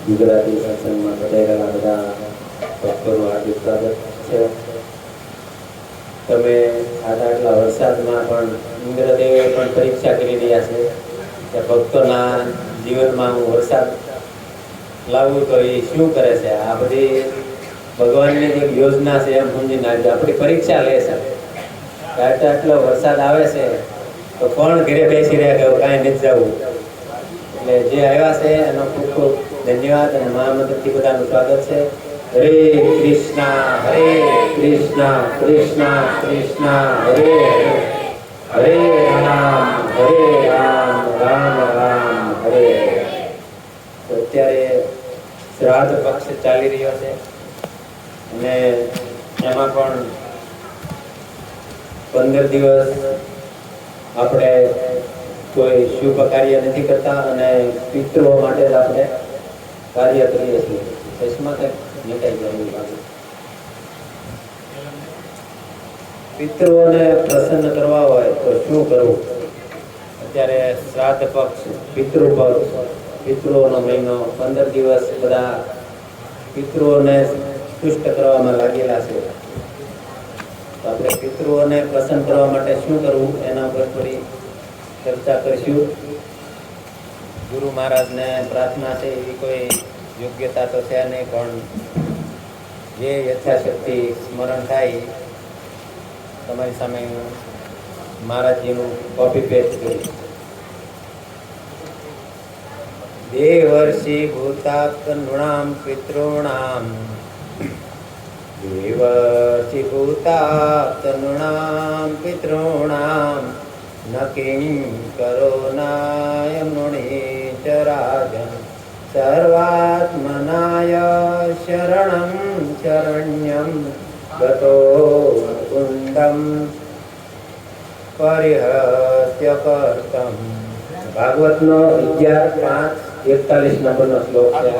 ગુજરાતી સત્સંગમાં પધારેલા બધા ભક્તોનું હાર્દિક સ્વાગત છે. તમે આટલા વરસાદમાં પણ ઇન્દ્રદેવે પણ પરીક્ષા કરી રહ્યા છે કે ભક્તોના જીવનમાં હું વરસાદ લાવું તો એ શું કરે છે. આ બધી ભગવાનની જે યોજના છે એમ સમજી નાખજો. આપણી પરીક્ષા લે છે. આટલો વરસાદ આવે છે તો કોણ ઘરે બેસી રહ્યા કે કાંઈ નથી જવું. એટલે જે આવ્યા છે એનો ખૂબ ખૂબ ધન્યવાદ અને મહામંત્રથી બધાનું સ્વાગત છે. હરે કૃષ્ણ કૃષ્ણ કૃષ્ણ હરે હરે, હરે રામ રામ રામ હરે હરે. અત્યારે શ્રાદ્ધ પક્ષ ચાલી રહ્યો છે અને એમાં પણ 15 દિવસ આપણે કોઈ શુભ કાર્ય નથી કરતા અને પિતૃઓ માટે જ આપણે કાર્ય કરીએ છીએ. પિતૃઓને પ્રસન્ન કરવા હોય તો શું કરવું? અત્યારે શ્રાદ્ધ પક્ષ, પિતૃ પક્ષ, પિતૃઓનો મહિનો 15 દિવસ બધા પિતૃઓને તુષ્ટ કરવામાં લાગેલા છે. તો આપણે પિતૃઓને પ્રસન્ન કરવા માટે શું કરવું એના ઉપર થોડી ચર્ચા કરીશું. ગુરુ મહારાજને પ્રાર્થના છે, એવી કોઈ યોગ્યતા તો છે નહીં, પણ જે યથાશક્તિ સ્મરણ થાય તમારી સામે હું મહારાજજીનું કોપી પેસ્ટ કરીશ. દેવર્ષિ ભૂતાત્ નૃણામ પિતॄણામ, દેવર્ષિ ભૂતાત્ નૃણામ પિતॄણામ, ન કિંકરો નાય મૃણીચરાજન, સર્વાત્મનાય શરણં શરણ્યં ગતો મુકુંદં પરિહત્ય કર્તમ. ભાગવતનો 11:5-41 નંબરનો શ્લોક છે.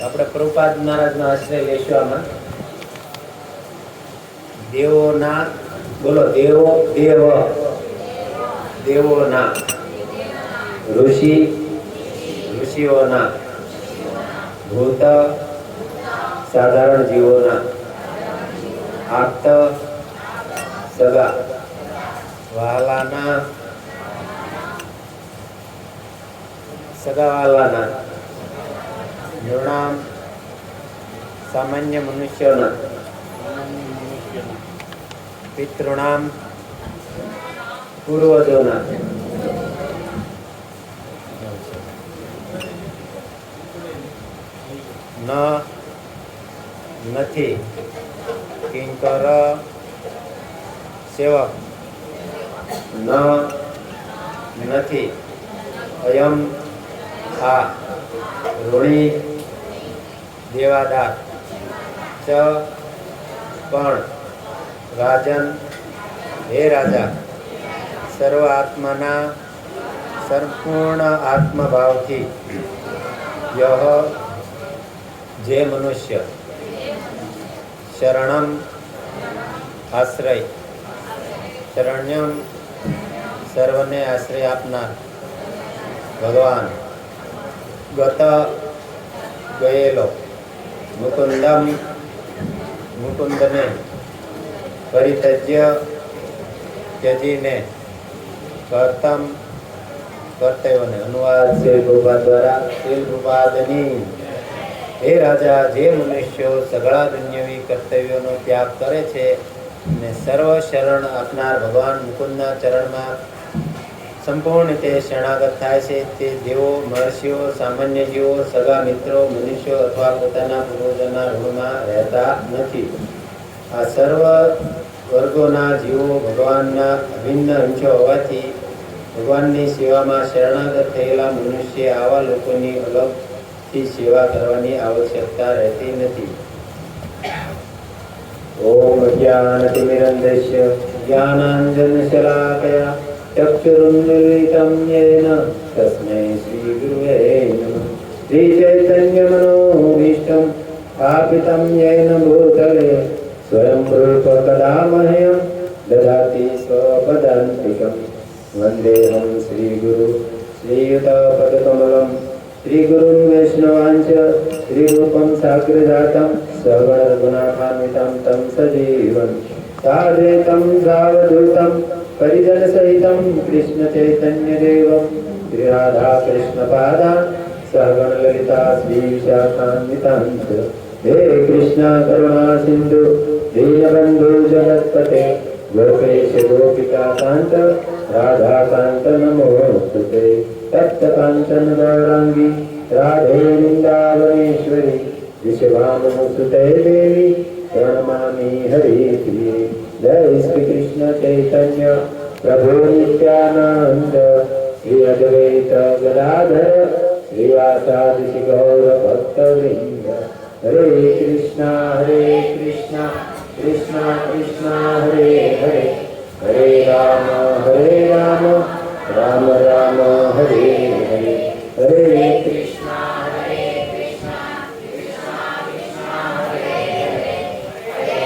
આપણે પ્રભુપાદ મહારાજનો આશ્રય લેશું. આમાં દેવોના, બોલો દેવો દેવ, દેવોના, ઋષિ ઋષિઓના, ભૂત સાધારણ જીવોના, આપ્ત સગા વહાલાના, સગાવાલાના, નૃણામ સામાન્ય મનુષ્યોના, પિતૃણામ પૂર્વજોના, નથી કિંકર સેવક, નથી અયમ આ ઋણી દેવાદાર, ચ પણ રાજન હે રાજા, સર્વ આત્માના સંપૂર્ણ આત્મભાવથી, યહ જે મનુષ્ય, શરણમ આશ્રય, શરણ્યમ સર્વને આશ્રય આપનાર ભગવાન, ગત ગયેલો, મુકુંદમ મુકુંદને, પરિત્યજ્ય ત્યજીને, કર્તમ કર્તવ્યોને. અનુવાદ શ્રી પ્રભુપાદ દ્વારા. શ્રી પ્રભુપાદની હે રાજા, જે મનુષ્યો સઘળા દુન્યવી કર્તવ્યોનો ત્યાગ કરે છે અને સર્વ શરણ આપનાર ભગવાન મુકુંદના ચરણમાં સંપૂર્ણ રીતે શરણાગત થાય છે, તે દેવો, મહર્ષિઓ, સામાન્ય જીવો, સગા મિત્રો, મનુષ્યો અથવા પોતાના પૂર્વજોના ઋણમાં રહેતા નથી. આ સર્વ વર્ગોના જીવો ભગવાનના અભિન્ન અંશો હોવાથી ભગવાનની સેવામાં શરણાગત થયેલા મનુષ્ય આવા લોકોની અલગથી સેવા કરવાની આવશ્યકતા રહેતી નથી. ઓમ જ્ઞાનતિમિરન્ધસ્ય જ્ઞાનાંજનશલાકયા चक्षुरुन्मीलितं येन तस्मै श्रीगुरुवे नमः। श्रीचैतन्यमनोभीष्टं स्थापितं येन भूतले स्वयं रूप कदा मह्यं ददाति स्वपदान्तिकं। वन्देऽहं श्रीगुरु श्रीयुतपदकमलं श्रीगुरुं वैष्णवांच श्रीरूपं साग्रजातं सगुणरघुनाथान्वितं तं सजीवं साद्वैतं सावधूतं परिजनसहितं कृष्णचैतन्यदेवं श्रीराधाकृष्णपादान् सहगणललिता श्रीविशाखान्वितांश्च। हे कृष्ण करुणा सिन्धु दीनबन्धु जगत्पते गोपेश गोपिकान्त राधाकान्त नमोस्तुते। तप्तकाञ्चन गौराङ्गी राधे वृन्दावनेश्वरी विश्वानुसुते देवी प्रणमामि हरिप्रिये। जय श्री कृष्ण चैतन्य प्रभु नित्यानंद श्री अद्वैत गदाधर श्रीवासादि गौर भक्तवृंद। हरे कृष्णा कृष्णा कृष्णा हरे हरे हरे राम राम राम हरे हरे। हरे कृष्णा कृष्णा कृष्णा हरे हरे हरे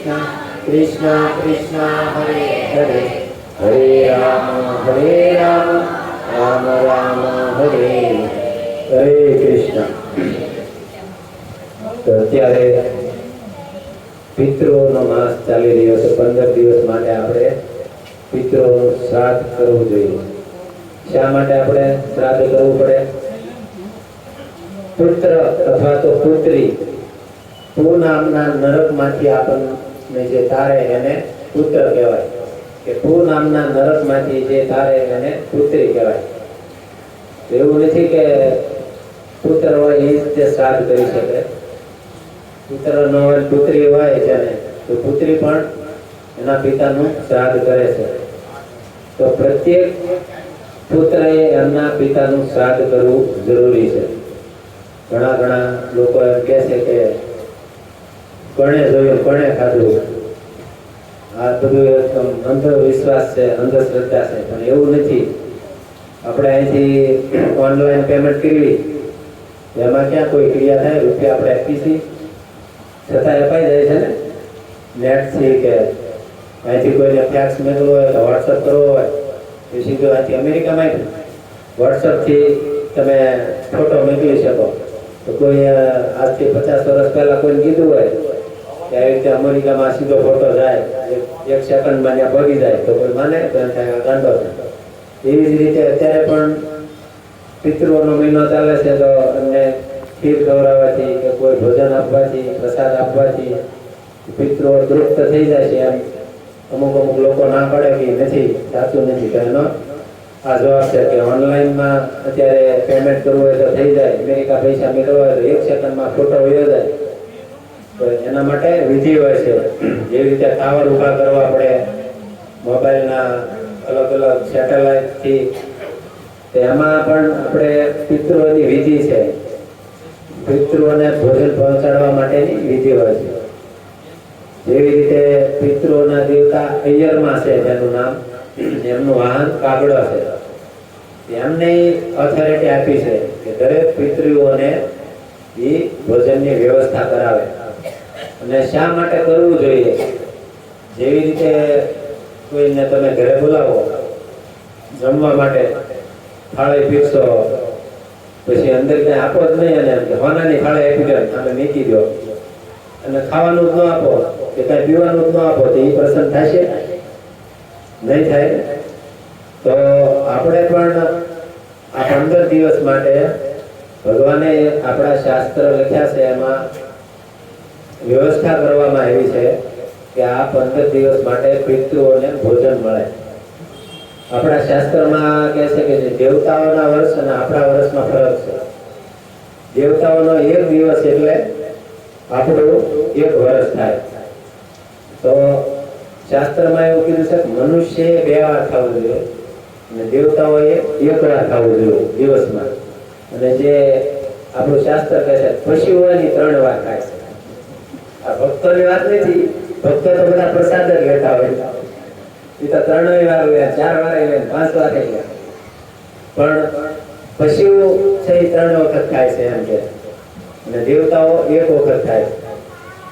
राम कृष्णा कृष्णा हरे हरे हरे राम राम राम हरे हरे कृष्ण। तो અત્યારે પિતૃઓનો માસ ચાલી રહ્યો છે। 15 દિવસ માટે આપણે પિતૃઓનું શ્રાદ્ધ કરવું જોઈએ। શા માટે આપણે શ્રાદ્ધ કરવું પડે? પુત્ર અથવા તો પુત્રી પુ નામના નરકમાંથી આપણને જે તારે એને પુત્ર કહેવાય, કે પુ નામના નરકમાંથી જે તારે એને પુત્રી કહેવાય। એવું નથી કે પુત્ર હોય એ જ શ્રાદ્ધ કરી શકે, પુત્ર ન હોય પુત્રી હોય છે ને તો પુત્રી પણ એના પિતાનું શ્રાદ્ધ કરે છે। તો પ્રત્યેક પુત્રએ એમના પિતાનું શ્રાદ્ધ કરવું જરૂરી છે। ઘણા લોકો એમ કહે છે કે કોણે જોયું કોણે ખાધું, આ બધું એકદમ અંધવિશ્વાસ છે, અંધશ્રદ્ધા છે, પણ એવું નથી। આપણે અહીંથી ઓનલાઈન પેમેન્ટ કરવી એમાં ક્યાં કોઈ ક્રિયા થાય? રૂપિયા આપણે આપી છીએ છતાં અપાઈ જાય છે ને નેટથી, કે અહીંથી કોઈને ફેક્સ મેળવવો હોય કે વોટ્સઅપ કરવો હોય તો સીધું અહીંથી અમેરિકામાં વોટ્સઅપથી તમે ફોટો મોકલી શકો। તો કોઈ આજથી 50 વર્ષ પહેલાં કોઈને કીધું હોય કે આવી રીતે અમેરિકામાં સીધો ફોટો જાય, એક સેકન્ડમાં ત્યાં પગી જાય, તો કોઈ માને તો એમ થાય ગાંડો છે। એવી જ રીતે અત્યારે પણ પિતૃઓનો મહિનો ચાલે છે તો એમને ખીર ખવડાવવાથી કે કોઈ ભોજન આપવાથી, પ્રસાદ આપવાથી પિતૃઓ તૃપ્ત થઈ જાય છે। એમ અમુક લોકો ના પડે કે નથી, સાચું નથી, તો એનો આ જવાબ છે કે ઓનલાઈનમાં અત્યારે પેમેન્ટ કરવું હોય તો થઈ જાય, અમેરિકા પૈસા મેળવવા હોય તો 1 સેકન્ડમાં ફોટો વયો જાય। તો એના માટે વિધિ હોય છે, જેવી રીતે ટાવર ઊભા કરવા પડે મોબાઈલના અલગ સેટેલાઇટથી, એમાં પણ આપણે પિતૃઓની વિધિ છે, પિતૃઓને ભોજન પહોંચાડવા માટેની વિધિ હોય છે। જેવી રીતે પિતૃઓના દેવતા અય્યરમાં છે, તેનું નામ, એમનું વાહન કાગડો છે, એમને ઓથોરિટી આપી છે કે દરેક પિતૃઓને એ ભોજનની વ્યવસ્થા કરાવે। અને શા માટે કરવું જોઈએ? જેવી રીતે કોઈને તમે ઘરે બોલાવો જમવા માટે, થાળી પીરસો, પછી અંદર ક્યાંય આપો જ નહીં અને હોનાની થાળી આપી દો, તમે મૂકી દો અને ખાવાનું જ ન આપો કે કાંઈ પીવાનું જ ન આપો, તો એ પ્રસન્ન થશે? નહીં થાય। તો આપણે પણ આ 15 દિવસ માટે ભગવાને આપણા શાસ્ત્ર લખ્યા છે, એમાં વ્યવસ્થા કરવામાં આવી છે કે આ 15 દિવસ માટે પિતૃઓને ભોજન મળે। આપણા શાસ્ત્રમાં કહે છે કે દેવતાઓના વર્ષ અને આપણા વર્ષમાં ફરક છે। દેવતાઓનો 1 દિવસ એટલે આપણું 1 વર્ષ થાય। તો શાસ્ત્રમાં એવું કીધું છે કે મનુષ્યએ 2 વાર ખાવું જોઈએ અને દેવતાઓએ 1 વાર ખાવું જોઈએ દિવસમાં। અને જે આપણું શાસ્ત્ર કહે છે પશુઓની 3 વાર ખાય છે, આ ભક્તોની વાત નથી. ભક્તો તો બધા પ્રસાદ જ લેતા હોય. એ તો 3 વાર લે, 4 વાર લે, 5 વાર લે. પણ પશુઓ છે એ 3 વખત ખાય છે એમ કે, અને દેવતાઓ 1 વખત ખાય.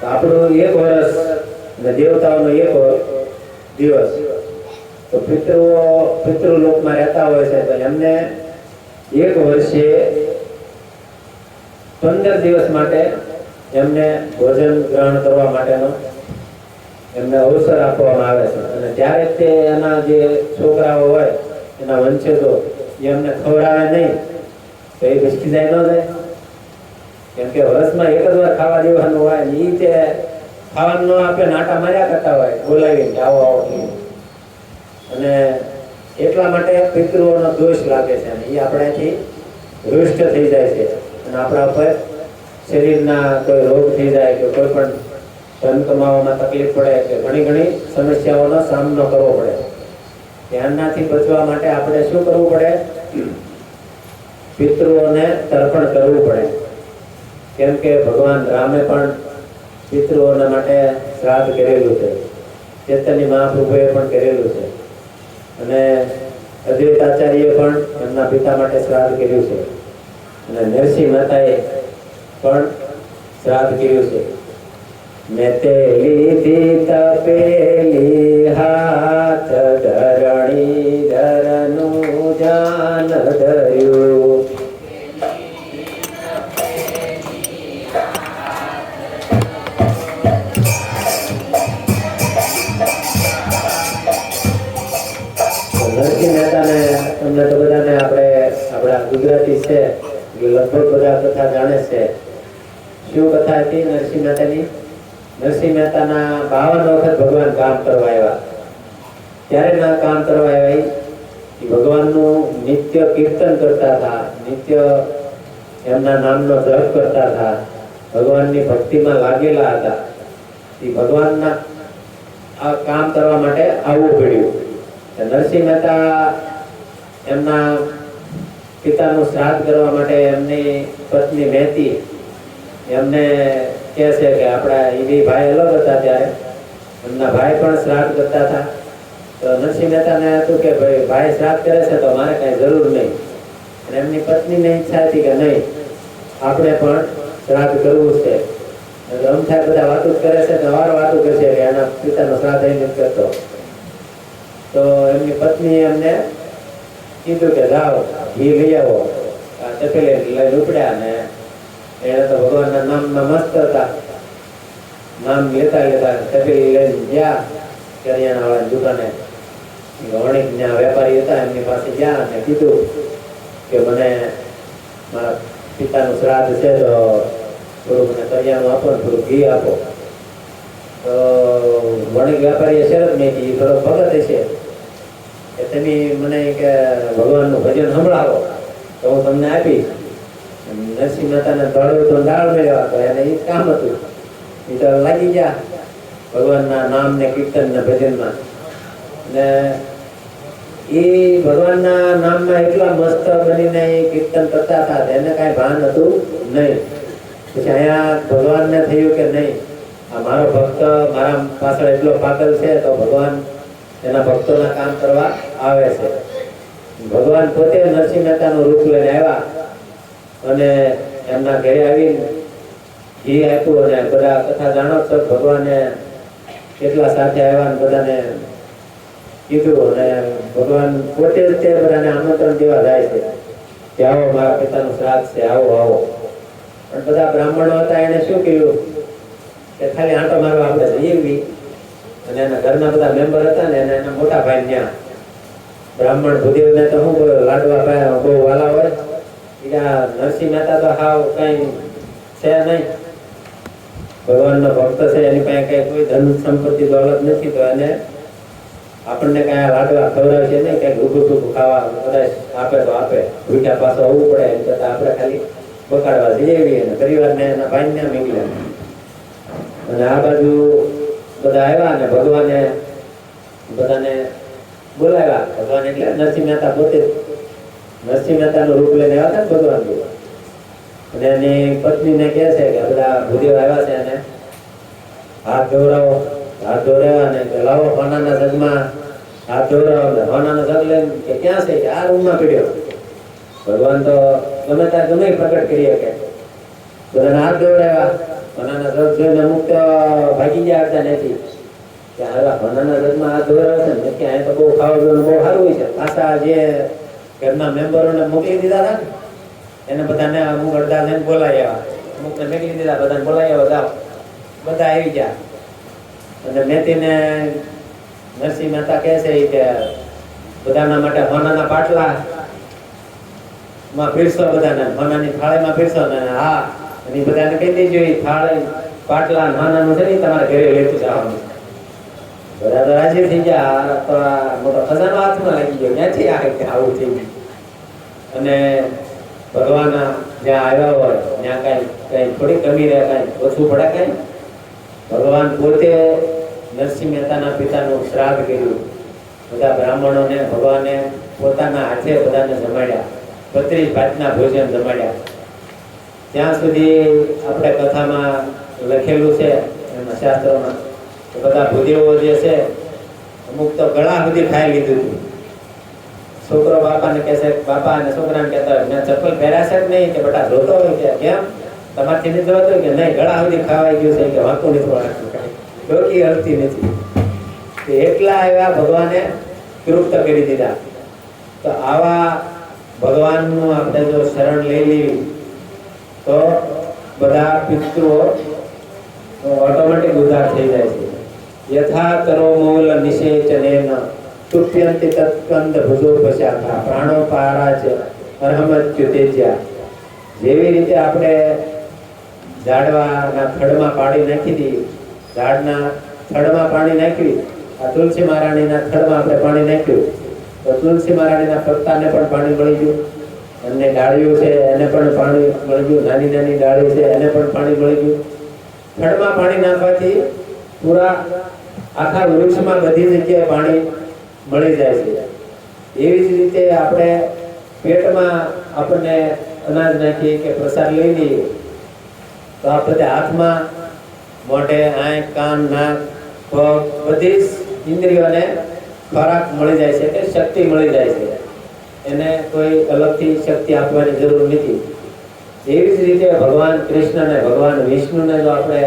તો આપણું 1 વર્ષ અને દેવતાઓનો 1 દિવસ. તો પિતૃલોકમાં રહેતા હોય છે તો એમને 1 વર્ષે 15 દિવસ માટે એમને ભોજન ગ્રહણ કરવા માટેનો એમને અવસર આપવામાં આવે છે. અને ત્યારે તે એના જે છોકરાઓ હોય એના વંશજો એમને ખવડાવે નહીં તો એ ભટકી જાય ન જાય. કેમ કે વર્ષમાં 1 જ વાર ખાવા દેવાનું હોય ને એ તે ખાવાનું ન આપે, નાટા માર્યા કરતા હોય બોલાવીને આવો આવો. અને એટલા માટે પિતૃઓનો દોષ લાગે છે અને એ આપણાથી રૂષ્ટ થઈ જાય છે. અને આપણા ઉપર શરીરના કોઈ રોગ થઈ જાય કે કોઈ પણ ધન કમાવામાં તકલીફ પડે કે ઘણી સમસ્યાઓનો સામનો કરવો પડે. ધ્યાનનાથી બચવા માટે આપણે શું કરવું પડે? પિતૃઓને તર્પણ કરવું પડે. કેમ કે ભગવાન રામે પણ પિતૃઓના માટે શ્રાદ્ધ કરેલું છે. ચૈતન્ય મહાપ્રભુએ પણ કરેલું છે. અને અદ્વૈતાચાર્યએ પણ એમના પિતા માટે શ્રાદ્ધ કર્યું છે. અને નરસિંહ મહેતાએ પણ શ્રાદ્ધ કર્યું છે. મેં તે લીધી તપેલી હાથ ધરણી ધરનું જાન ધર્યું. નરસિંહ મહેતાને તમને તો બધાને આપણા ગુજરાતી છે લગભગ બધા કથા જાણે છે. શું કથા હતી નરસિંહ મહેતાની? નરસિંહ મહેતાના 52 વખત ભગવાન કામ કરવા આવ્યા. ત્યારે ના કામ કરવા આવ્યા એ ભગવાનનું નિત્ય કીર્તન કરતા હતા, નિત્ય એમના નામનો જપ કરતા હતા, ભગવાનની ભક્તિમાં લાગેલા હતા. એ ભગવાનના આ કામ કરવા માટે આવવું પડ્યું. નરસિંહ મહેતા એમના પિતાનું શ્રાદ્ધ કરવા માટે એમની પત્ની મહેતી એમને કહે છે કે આપણા એ ભાઈ અલગ હતા ત્યારે એમના ભાઈ પણ શ્રાદ્ધ કરતા હતા. તો નરસિંહ મહેતાને હતું કે ભાઈ શ્રાદ્ધ કરે છે તો મારે કાંઈ જરૂર નહીં. અને એમની પત્નીને ઈચ્છા હતી કે નહીં આપણે પણ શ્રાદ્ધ કરવું છે. અમથા બધા વાતો કરે છે તો વાતો કરશે કે એના પિતાનો શ્રાદ્ધ અહીં નથી કરતો. તો એમની પત્નીએ એમને કીધું કે જાઓ ઘી લઈ આવો. તપેલી લઈને ઉપડ્યા ને એને તો ભગવાનના નામમાં મસ્ત હતા. નામ લેતા તપેલી લઈને ગયા કરિયાણા વાળાની દુકાને. વણિકના વેપારી હતા એમની પાસે ગયા અને કીધું કે મને મારા પિતાનું શ્રાદ્ધ છે તો થોડું મને કરિયાણું આપો ને થોડું ઘી આપો. તો વણિક વેપારીએ શરત નહીં કી થોડો ભગત છે કે તમે મને કે ભગવાનનું ભજન સંભળાવો તો હું તમને આપીશ. નરસિંહ મહેતાને દોડવું તો દાળ મેળવા તો એને એ કામ હતું. એ તો લાગી ગયા ભગવાનના નામ ને કીર્તન ને ભજનમાં. ને એ ભગવાનના નામમાં એટલા મસ્ત બનીને એ કીર્તન કરતા હતા એને કાંઈ ભાન હતું નહીં. પછી અહીંયા ભગવાનને થયું કે નહીં આ મારો ભક્ત મારા પાછળ એટલો પાગલ છે તો ભગવાન એના ભક્તોના કામ કરવા આવે છે. ભગવાન પોતે નરસિંહ મહેતાનું રૂપ લઈને આવ્યા અને એમના ઘરે આવીને ઘી આપ્યું. અને બધા કથા જાણો છો ભગવાને કેટલા સાથે આવ્યા ને બધાને કીધું. અને ભગવાન પોતે જ તે બધાને આમંત્રણ દેવા જાય છે કે આવો મારા પિતાનું શ્રાદ્ધ છે, આવો આવો. પણ બધા બ્રાહ્મણો હતા એને શું કહ્યું કે ખાલી આંટો મારવા આપણે જઈએ. અને એના ઘરના બધા મેમ્બર હતા ને એના મોટા ભાઈ ત્યાં બ્રાહ્મણ ભૂદેવને તો શું બોલો લાડવા ભાઈ બહુ વાલા હોય. બીજા નરસિંહ મહેતા તો હાવ કઈ છે નહીં, ભગવાનનો ભક્ત છે, એની પાસે કઈ કોઈ ધન સંપત્તિ દોલત નથી. તો એને આપણને કઈ લાડવા ખવડાવશે નહીં, કઈ ઘૂઘું ખાવા કદાચ આપે તો આપે, ભૂખ્યા પાછો આવવું પડે એમ કરતા આપણે ખાલી બકાડવા જઈએ અને પરિવારને એના ભાઈને મોકલ્યા. અને આ બાજુ બધા આવ્યા અને ભગવાને બધાને બોલાવ્યા. ભગવાન એટલે નરસિંહ મહેતા પોતે નરસિંહ મહેતાનું રૂપ લઈને આવ્યા હતા ને ભગવાન. અને એની પત્નીને કહે છે કે બધા ભૂદેવ આવ્યા છે અને હાથ ધોવરાવો, હાથ ધોવરાવ્યા ને લાવો હોનાના જગમાં હાથ ધોવરાવો, હોનાનો જગ લઈને કે ક્યાં છે કે આ રૂમમાં પીડ્યો. ભગવાન તો ગમે ત્યાં ગમે પ્રગટ કરી શકે. બધાને હાથ ધોવરાવ્યા, હોનાના જગ જોઈને અમુક તો ભાગી ગયા હતા નથી કે હવે હોનાના જગમાં હાથ ધોવરાવે છે ને કે અહીં તો બહુ ખાવા પીવાનું બહુ સારું હોય છે. પાછા જે ઘરના મેમ્બરોને મોકલી દીધા હતા ને એને બધાને અમુક અડધા જઈને બોલાવી આવ્યા, અમુકને મોકલી દીધા, બધાને બોલાવી આવ્યા, જાઓ. બધા આવી ગયા અને મેથીને નરસિંહ મહેતા કહે છે કે બધાના માટે હોનાના પાટલા માં પીરસો, બધાને હોનાની થાળીમાં પીરસો ને હા અને બધાને કહી દેજો એ થાળી પાટલા હોનાનું છે ને તમારા ઘરે લેતું જવાનું. બધા તો રાજી થઈ ગયા, તો મોટો ખજાનો હાથમાં લાગી ગયો, ક્યાંથી આવું થઈ ગયું. અને ભગવાન જ્યાં આવ્યા હોય ત્યાં કઈ થોડી કમી રહે, કઈ ઓછું પડે કઈ. ભગવાન પોતે નરસિંહ મહેતાના પિતાનું શ્રાદ્ધ કર્યું. બધા બ્રાહ્મણોને ભગવાને પોતાના હાથે બધાને જમાડ્યા, 32 ભાતના ભોજન જમાડ્યા. ત્યાં સુધી આપણે કથામાં લખેલું છે એના શાસ્ત્રોમાં કે બધા ભૂદેવો જે છે અમુક તો ગળા સુધી ખાઈ લીધું હતું. છોકરો બાપાને કહેશે, બાપા અને છોકરાને કહેતા હોય મેં ચપ્પલ પહેર્યા છે કે નહીં, કે બેટા જોતો હોય કે કેમ તમારથી નથી જોતો કે નહીં, ગળા સુધી ખાવાઈ ગયું છે કે વાંકું નથી વાળતું, ડોકી હલતી નથી. એટલા એવા ભગવાને તૃપ્ત કરી દીધા. તો આવા ભગવાનનું આપણે જો શરણ લઈ લેવી તો બધા પિતૃઓ ઓટોમેટિક ઉદ્ધાર થઈ જાય છે. યથા તરો મૂલ નિષેચનેન તુપ્યંતિ તત્કંદ ભુજો પશ્યાથા પ્રાણો પારાચ અરહમત્યુતેજ્યા. જેવી રીતે આપણે ઝાડવાના થડમાં પાણી નાખી દઈએ, ઝાડના થડમાં પાણી નાખ્યું, આ તુલસી મહારાણીના થડમાં આપણે પાણી નાખ્યું તો તુલસી મહારાણીના પત્તાને પણ પાણી મળી ગયું, અને ડાળીઓ છે એને પણ પાણી મળી ગયું, નાની નાની ડાળી છે એને પણ પાણી મળી ગયું. થડમાં પાણી નાખવાથી પૂરા આખા વૃક્ષમાં બધી જગ્યાએ પાણી મળી જાય છે. એવી જ રીતે આપણે પેટમાં આપણને અનાજ નાખીએ કે પ્રસાદ લઈ લઈએ તો આપણે હાથમાં, મોઢે, આંખ, કાન, નાક, પગ બધી જ ઇન્દ્રિયોને ખોરાક મળી જાય છે, કે શક્તિ મળી જાય છે. એને કોઈ અલગથી શક્તિ આપવાની જરૂર નથી. એવી જ રીતે ભગવાન કૃષ્ણને, ભગવાન વિષ્ણુને જો આપણે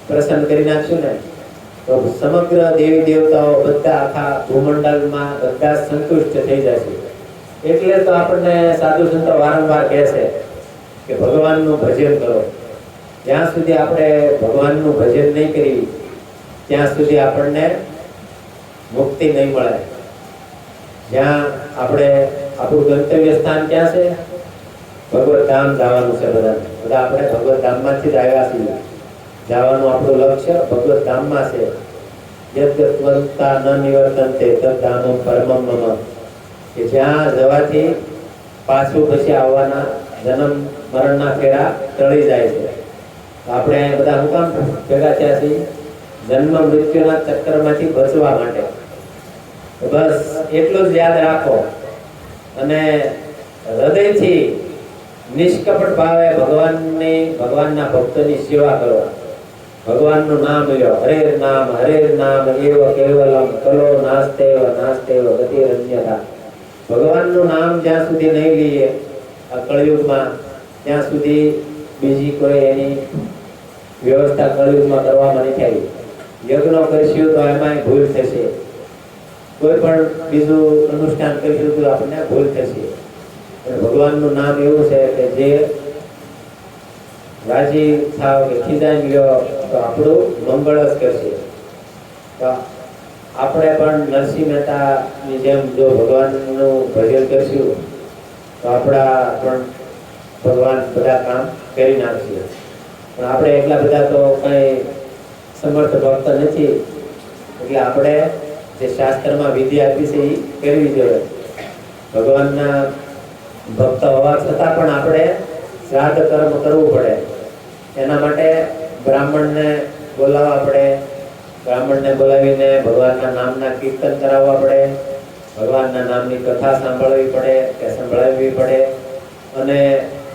પ્રસન્ન કરી નાખશું ને તો સમગ્ર દેવી દેવતાઓ બધા આખા ભૂમંડળમાં બધા સંતુષ્ટ થઈ જશે. એટલે તો આપણને સાધુ સંતો વારંવાર કહે છે કે ભગવાનનું ભજન કરો. જ્યાં સુધી આપણે ભગવાનનું ભજન નહીં કરી ત્યાં સુધી આપણને મુક્તિ નહીં મળે. જ્યાં આપણે આપણું ગંતવ્ય સ્થાન ક્યાં છે? ભગવત ધામ જવાનું છે. બધા આપણે ભગવત ધામમાંથી જ આવ્યા છીએ. જવાનું આપણું લક્ષ્ય ભગવત ધામમાં છે. યદ્ગત્વંતા ન નિવર્તન્તે તદ્ધામં પરમં મમ. કે જ્યાં જવાથી પાછું પછી આવવાના જન્મ મરણના ફેરા ટળી જાય છે. આપણે બધા હું કામ ભેગા થયા છીએ? જન્મ મૃત્યુના ચક્કરમાંથી બચવા માટે. બસ એટલું જ યાદ રાખો અને હૃદયથી નિષ્કપટ ભાવે ભગવાનના ભક્તોની સેવા કરો. ભગવાનનું નામ લ્યો, હરે નામ એવ કેવલમ કલો નાસ્તેવ નાસ્તેવ ગતિરન્યથા. ભગવાનનું નામ જ્યાં સુધી નહીં લઈએ આ કળિયુગમાં ત્યાં સુધી બીજી કોઈ એની વ્યવસ્થા કળિયુગમાં કરવામાં નહીં થાય. યજ્ઞ કરશું તો એમાં ભૂલ થશે, કોઈ પણ બીજું અનુષ્ઠાન કરીશું તો આપણને ભૂલ થશે. ભગવાનનું નામ એવું છે કે જે રાજી થાવ કે ખીજાઈ ગયો તો આપણું મંગળ જ કરશે. તો આપણે પણ નરસિંહ મહેતાની જેમ જો ભગવાનનું ભજન કરશું તો આપણા પણ ભગવાન બધા કામ કરી નાખશે. પણ આપણે એટલા બધા તો કઈ સમર્થ ભક્ત નથી, એટલે આપણે જે શાસ્ત્રમાં વિધિ આપી છે એ કરવી જોઈએ. ભગવાનના ભક્ત હોવા છતાં પણ આપણે શ્રાદ્ધ કર્મ કરવું પડે. એના માટે બ્રાહ્મણને બોલાવવા પડે, બ્રાહ્મણને બોલાવીને ભગવાનના નામના કીર્તન કરાવવા પડે, ભગવાનના નામની કથા સાંભળવી પડે કે સંભળાવવી પડે, અને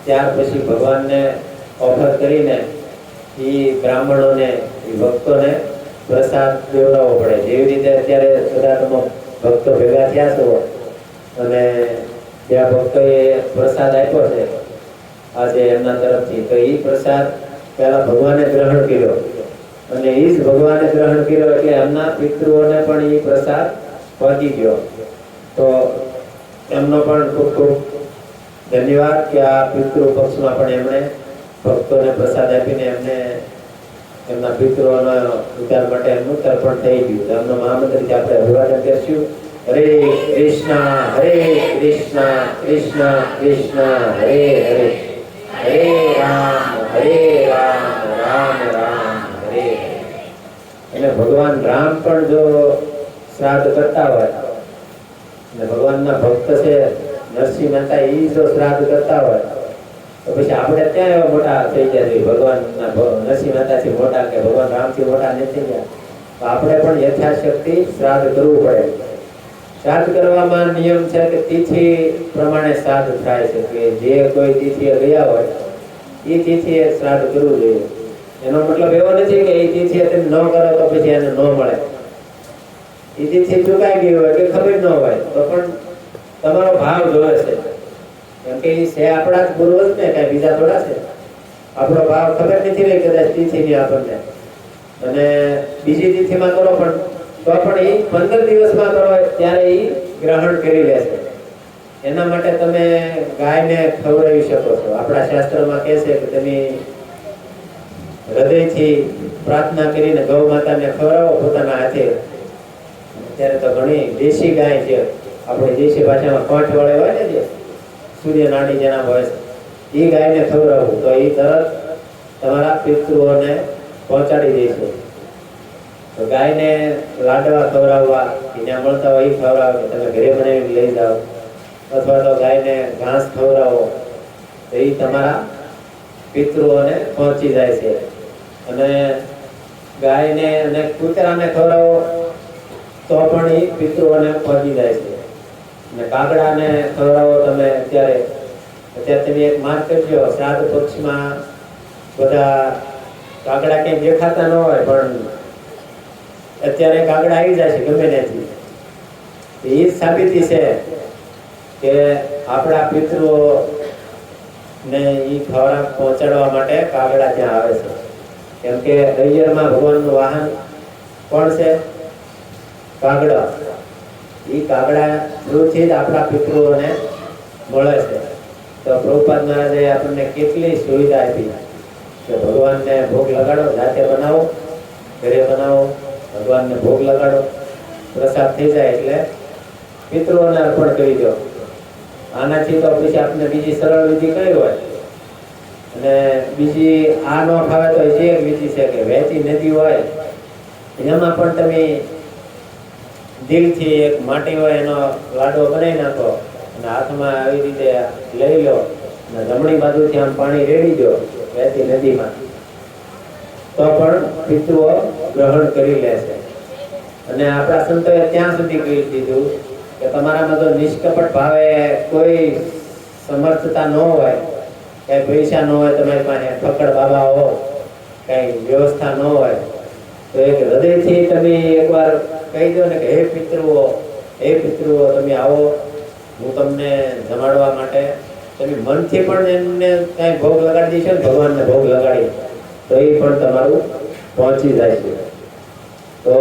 ત્યાર પછી ભગવાનને ઓફર કરીને એ બ્રાહ્મણોને એ ભક્તોને પ્રસાદ દેવડાવવો પડે. જેવી રીતે અત્યારે બધા તમે ભક્તો ભેગા થયા છો અને ત્યાં ભક્તોએ પ્રસાદ આપ્યો છે આજે એમના તરફથી, તો એ પ્રસાદ પહેલા ભગવાને ગ્રહણ કર્યો અને એ જ ભગવાને ગ્રહણ કર્યો એટલે એમના પિતૃઓને પણ એ પ્રસાદ પહોંચી ગયો. તો એમનો પણ ખૂબ ખૂબ ધન્યવાદ કે આ પિતૃ પક્ષમાં પણ એમણે ભક્તોને પ્રસાદ આપીને એમને એમના પિતૃઓનો ઉદ્ધાર માટે એમનું તર્પણ થઈ ગયું. તો એમનો મહામંત્રથી આપણે અભિવાદન કરશું. હરે કૃષ્ણ હરે કૃષ્ણ કૃષ્ણ કૃષ્ણ હરે હરે, હરે રામ રામ રામ હરે. એટલે ભગવાન રામ પણ જો શ્રાદ્ધ કરતા હોય અને ભગવાનના ભક્ત છે નરસિંહ મહેતા એ જો શ્રાદ્ધ કરતા હોય તો પછી આપણે ત્યાં એવા મોટા થઈ ગયા છે ભગવાનના નરસિંહ મહેતાથી મોટા કે ભગવાન રામથી મોટા નથી થઈ ગયા. તો આપણે પણ યથાશક્તિ શ્રાદ્ધ કરવું પડે. શ્રાદ્ધ કરવામાં નિયમ છે કે તિથિ પ્રમાણે શ્રાદ્ધ થાય છે, કે જે કોઈ તિથિએ ગયા હોય એ તિથિએ શ્રાદ્ધ કરવું જોઈએ. એનો મતલબ એવો નથી કે એ તિથિએ તમે ન કરો તો પછી એને ન મળે. એ તિથિ ચૂકાઈ ગઈ હોય કે ખબર ન હોય તો પણ તમારો ભાવ જોવે છે, કેમ કે એ છે આપણા જ પૂર્વજ ને, કઈ બીજા થોડા છે. આપણો ભાવ ખબર નથી રહી કદાચ તિથિની આપણને, અને બીજી તિથિમાં કરો પણ તો પણ એ 15 દિવસમાં કરો ત્યારે એ ગ્રહણ કરી લેશે. એના માટે તમે ગાયને ખવડાવી શકો છો. આપણા શાસ્ત્રમાં કહે છે કે તમે હૃદયથી પ્રાર્થના કરીને ગૌ માતાને ખવડાવો પોતાના હાથે. અત્યારે તો ઘણી દેશી ગાય છે, આપણે દેશી ભાષામાં કોંઠ વાળે હોય ને, જે સૂર્ય નાડી જેના હોય છે, એ ગાયને ખવડાવવું તો એ તરત તમારા પિતૃઓને પહોંચાડી દેશે. તો ગાયને લાડવા ખવડાવવા, ત્યાં મળતા હોય એ ખવડાવો, કે તમે ઘરે બનાવીને લઈ જાઓ, અથવા તો ગાયને ઘાસ ખવડાવો તો એ તમારા પિતૃઓને પહોંચી જાય છે. અને ગાયને અને કૂતરાને ખવડાવો તો પણ એ પિતૃઓને પહોંચી જાય છે. અને કાગડાને ખવડાવો તમે અત્યારે તમે એક માર્ક કરજો, શ્રાદ્ધ પક્ષમાં બધા કાગડા ક્યાંય દેખાતા ન હોય પણ અત્યારે કાગડા આવી જાય છે ગમે ત્યાંથી. એ જ સાબિતી છે કે આપણા પિતૃઓ ને એ ખોરાક પહોંચાડવા માટે કાગડા ત્યાં આવે છે. કેમ કે હૈયરમાં ભગવાનનું વાહન કોણ છે? કાગડા. એ કાગડા થ્રુથી જ આપણા પિતૃઓને મળે છે. તો પ્રભુપાદ મહારાજે આપણને કેટલી સુવિધા આપી કે ભગવાનને ભોગ લગાડો, જાતે બનાવો, ઘરે બનાવો, ભગવાનને ભોગ લગાડો, પ્રસાદ થઈ જાય એટલે પિતૃઓને અર્પણ કરી દો. આનાથી તો પછી આપણે બીજી સરળ વિધિ કઈ હોય? અને બીજી આ ન ખાવે તો જે એક વિધિ છે કે વહેતી નદી હોય એમાં પણ તમે દિલથી એક માટી હોય એનો લાડવો બનાવી નાખો અને હાથમાં આવી રીતે લઈ લો અને જમણી બાજુથી આમ પાણી રેડી દો વહેતી નદીમાં, તો પણ પિતૃઓ ગ્રહણ કરી લેશે. અને આપણા સંતોએ ત્યાં સુધી કહી દીધું કે તમારામાં જો નિષ્કપટ ભાવે કોઈ સમર્થતા ન હોય, કઈ પૈસા ન હોય, તમારી પાસે ફકડ બાબા હો, કઈ વ્યવસ્થા ન હોય, તો એક હૃદયથી તમે એકવાર કહી દો ને કે હે પિતૃઓ તમે આવો, હું તમને જમાડવા માટે. તમે મનથી પણ એમને કઈ ભોગ લગાડી દઈશો ને, ભગવાનને ભોગ લગાડી, તો એ પણ તમારું પહોંચી જાય છે. તો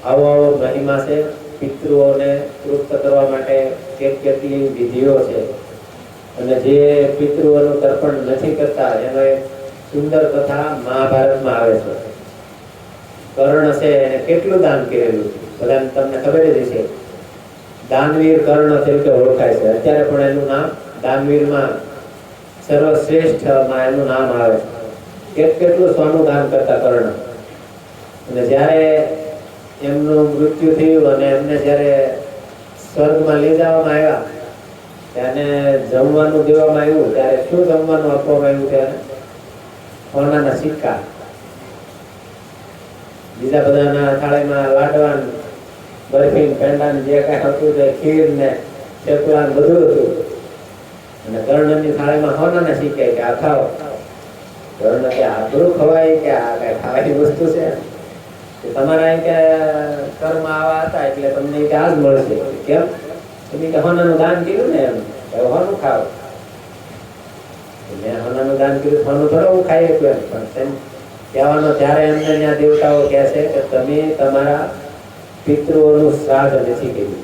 આવો મહિમા છે. પિતૃઓને તૃપ્ત કરવા માટે કેટલી વિધિઓ છે. અને જે પિતૃઓનું તર્પણ નથી કરતા એનો એક સુંદર કથા મહાભારતમાં આવે છે. કર્ણ છે એને કેટલું દાન કરેલું બધાને તમને ખબર જ હશે. દાનવીર કર્ણ તરીકે ઓળખાય છે. અત્યારે પણ એનું નામ દાનવીરમાં સર્વશ્રેષ્ઠમાં એનું નામ આવે છે. કેટલું સોનું દાન કરતા કર્ણ. અને જ્યારે એમનું મૃત્યુ થયું અને એમને જ્યારે સ્વર્ગમાં લઈ જવામાં આવ્યા, ત્યારે જમવાનું દેવામાં આવ્યું, ત્યારે શું જમવાનું આપવામાં આવ્યું? ત્યારે સોનાના સિક્કા. બીજા બધાના થાળીમાં લાડવા, બરફી, પેંડા જે કઈ હતું તે ખીર ને થેપલા બધું હતું. અને કર્ણની થાળીમાં સોનાના સિક્કા કે આ ખાઓ. ઘર કે આદરું ખવાય કે આ કઈ ખાવાની વસ્તુ છે? તમારા અહીં કે કર્મ આવા હતા એટલે તમને કે આ જ મળશે. કેમ? તમે કે હોનાનું દાન કર્યું ને, એમ હોનું ખાવ. મેં હોનાનું દાન કર્યું, હોનું થોડું હું ખાઈ શકું એમ. પણ કહેવાનો ત્યારે એમને ત્યાં દેવતાઓ કહે છે કે તમે તમારા પિતૃઓનું શ્રાદ્ધ નથી કર્યું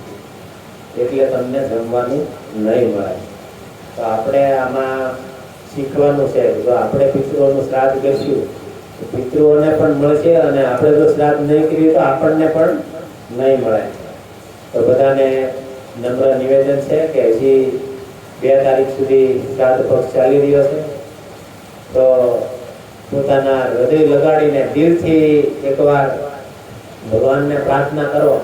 એટલે તમને જમવાનું નહીં મળે. તો આપણે આમાં શીખવાનું છે, જો આપણે પિતૃઓનું શ્રાદ્ધ કરીશું તો પિતૃઓને પણ મળશે, અને આપણે જો શ્રાદ્ધ નહીં કર્યું તો આપણને પણ નહીં મળે. તો બધાને નમ્ર નિવેદન છે કે હજી 2 તારીખ સુધી શ્રાદ્ધ પક્ષ ચાલી રહ્યો છે. તો પોતાના હૃદય લગાડીને દિલથી એકવાર ભગવાનને પ્રાર્થના કરો,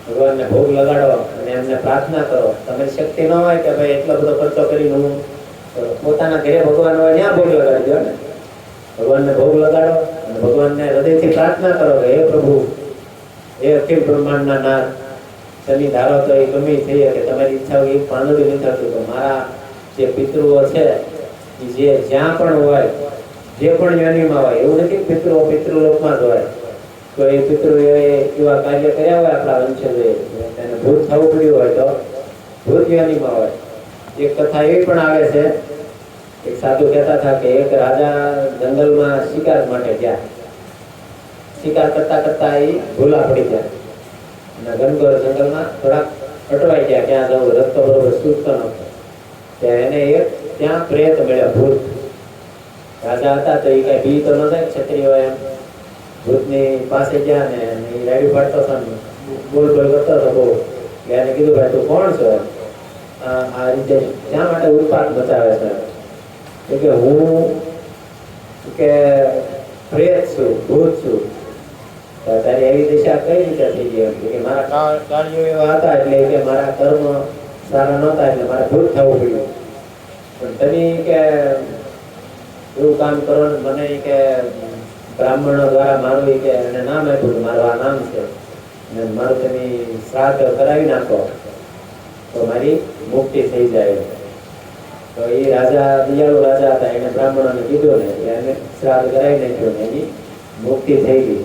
ભગવાનને ભોગ લગાડો અને એમને પ્રાર્થના કરો. તમારી શક્તિ ન હોય કે ભાઈ એટલો બધો ખર્ચો કરીને હું પોતાના ઘરે ભગવાન હોય ત્યાં ભોગ લગાડી દો ને. ભગવાનને ભોગ લગાડો અને ભગવાનને હૃદયથી પ્રાર્થના કરો કે હે પ્રભુ, હે અખિલ બ્રહ્માંડના નાથ, તમે ધારો તો એ ગમે થઈ કે તમારી ઈચ્છા હોય એ પાંદડું નથી થતું. તો મારા જે પિતૃઓ છે એ જે જ્યાં પણ હોય, જે પણ યોનિમાં હોય, એવું નથી પિતૃઓ પિતૃલોકમાં જ હોય. તો એ પિતૃઓએ એવા કાર્ય કર્યા હોય આપણા વંશજોએ, એને ભૂત થવું પડ્યું હોય તો ભૂત યોનિમાં હોય. એક કથા એવી પણ આવે છે, એક સાધુ કહેતા હતા કે એક રાજા જંગલમાં શિકાર માટે ગયા. શિકાર કરતા કરતા એ ભૂલા પડી ગયા અને ઘનઘોર જંગલમાં થોડાક અટવાઈ ગયા. ક્યાં જવું, રસ્તો બરોબર સૂચતો નહોતો. ત્યાં એને એક ત્યાં પ્રેત મળ્યા, ભૂત. રાજા હતા તો એ કઈ બી તો ન થાય, ક્ષત્રિય હોય એમ. ભૂતની પાસે ગયા ને એ રાડી પાડતો હતો, બોલ બોલ કરતો હતો બહુ. એને કીધું ભાઈ તું કોણ છો? આ રીતે શા માટે ઉત્પાત બચાવે છે? કે હું કે પ્રેત છું, ભૂત છું. તારી એવી દિશા કઈ રીતે થઈ ગઈ? કે મારા કાર્યો એવા હતા એટલે કે મારા કર્મ સારા નહોતા એટલે મારે ભૂત થવું પડ્યું. પણ તમે કે એવું કામ કરો ને, મને કે બ્રાહ્મણો દ્વારા મારું કે એને નામ આપ્યું, મારું આ નામ છે અને મારું તમે શ્રાદ્ધ કરાવી નાખો તો મારી મુક્તિ થઈ જાય. તો એ રાજા દયાળુ રાજા હતા, એને બ્રાહ્મણોને કીધું ને એને શ્રાદ્ધ કરાવી નાખ્યો ને એની મુક્તિ થઈ ગઈ.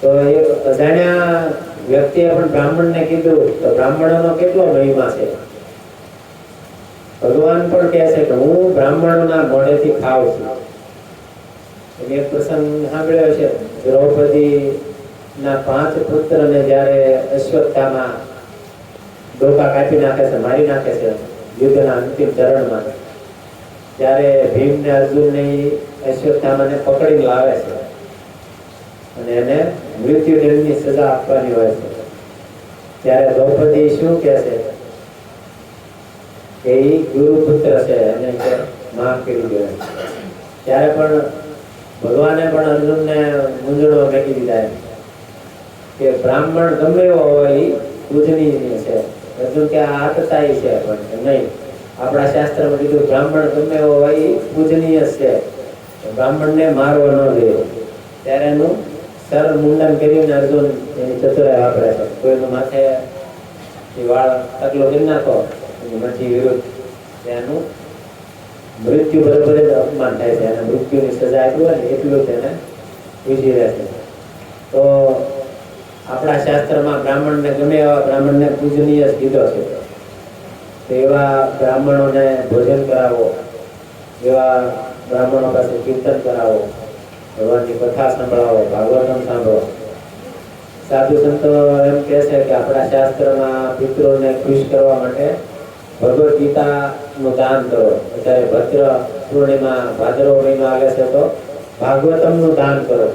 તો એક અજાણ્યા વ્યક્તિએ પણ બ્રાહ્મણને કીધું, તો બ્રાહ્મણોનો કેટલો મહિમા છે. ભગવાન પણ કહે છે કે હું બ્રાહ્મણોના મોઢેથી ખાઉં છું. એક પ્રસંગ સાંભળ્યો છે, દ્રૌપદી ના 5 પુત્રને જયારે અશ્વત્થામા ડોકા કાપી નાખે છે, મારી નાખે છે યુદ્ધના અંતિમ ચરણમાં, ત્યારે ભીમ ને અર્જુન ને અશ્વત્થામાને પકડીને લાવે છે અને એને મૃત્યુદંડની સજા આપવાની હોય છે. ત્યારે દ્રૌપદી શું કહે છે કે એ ગુરુપુત્ર છે એને માફ કરી દો. ત્યારે પણ ભગવાને પણ અર્જુનને મૂંઝવણો ફેંકી દીધા કે બ્રાહ્મણ ગમે એવો હોય એ પૂજનીય છે. અર્જુન કે આતતાઈ છે, પણ નહીં, આપણા શાસ્ત્રમાં કીધું બ્રાહ્મણ ગમે એવો હોય એ પૂજનીય છે, બ્રાહ્મણને મારવો ન જોઈએ. ત્યારે એનું સરળ મુંડન કરીને અર્જુન એની ચતુરાઈ વાપરે છે. કોઈનું માથે વાળ ટકલો કરી નાખો એની વિરુદ્ધ, એનું મૃત્યુ બરોબર જ અપમાન થાય છે. અને મૃત્યુની સજા આપી હોય ને એટલું તેને પૂછી રહે છે. તો આપણા શાસ્ત્રમાં બ્રાહ્મણને ગમે એવા બ્રાહ્મણને પૂજનીય કીધો છે. તો એવા બ્રાહ્મણોને ભોજન કરાવો, એવા બ્રાહ્મણો પાસે કીર્તન કરાવો, ભગવાનની કથા સંભળાવો, ભાગવતમ સાંભળો. સાધુ સંતો એમ કહે છે કે આપણા શાસ્ત્રમાં પિતૃઓને ખુશ કરવા માટે ભગવદ ગીતાનું દાન કરો. અત્યારે ભદ્ર પૂર્ણિમા ભાદરવો મહિનો આવે છે તો ભાગવતમનું દાન કરો,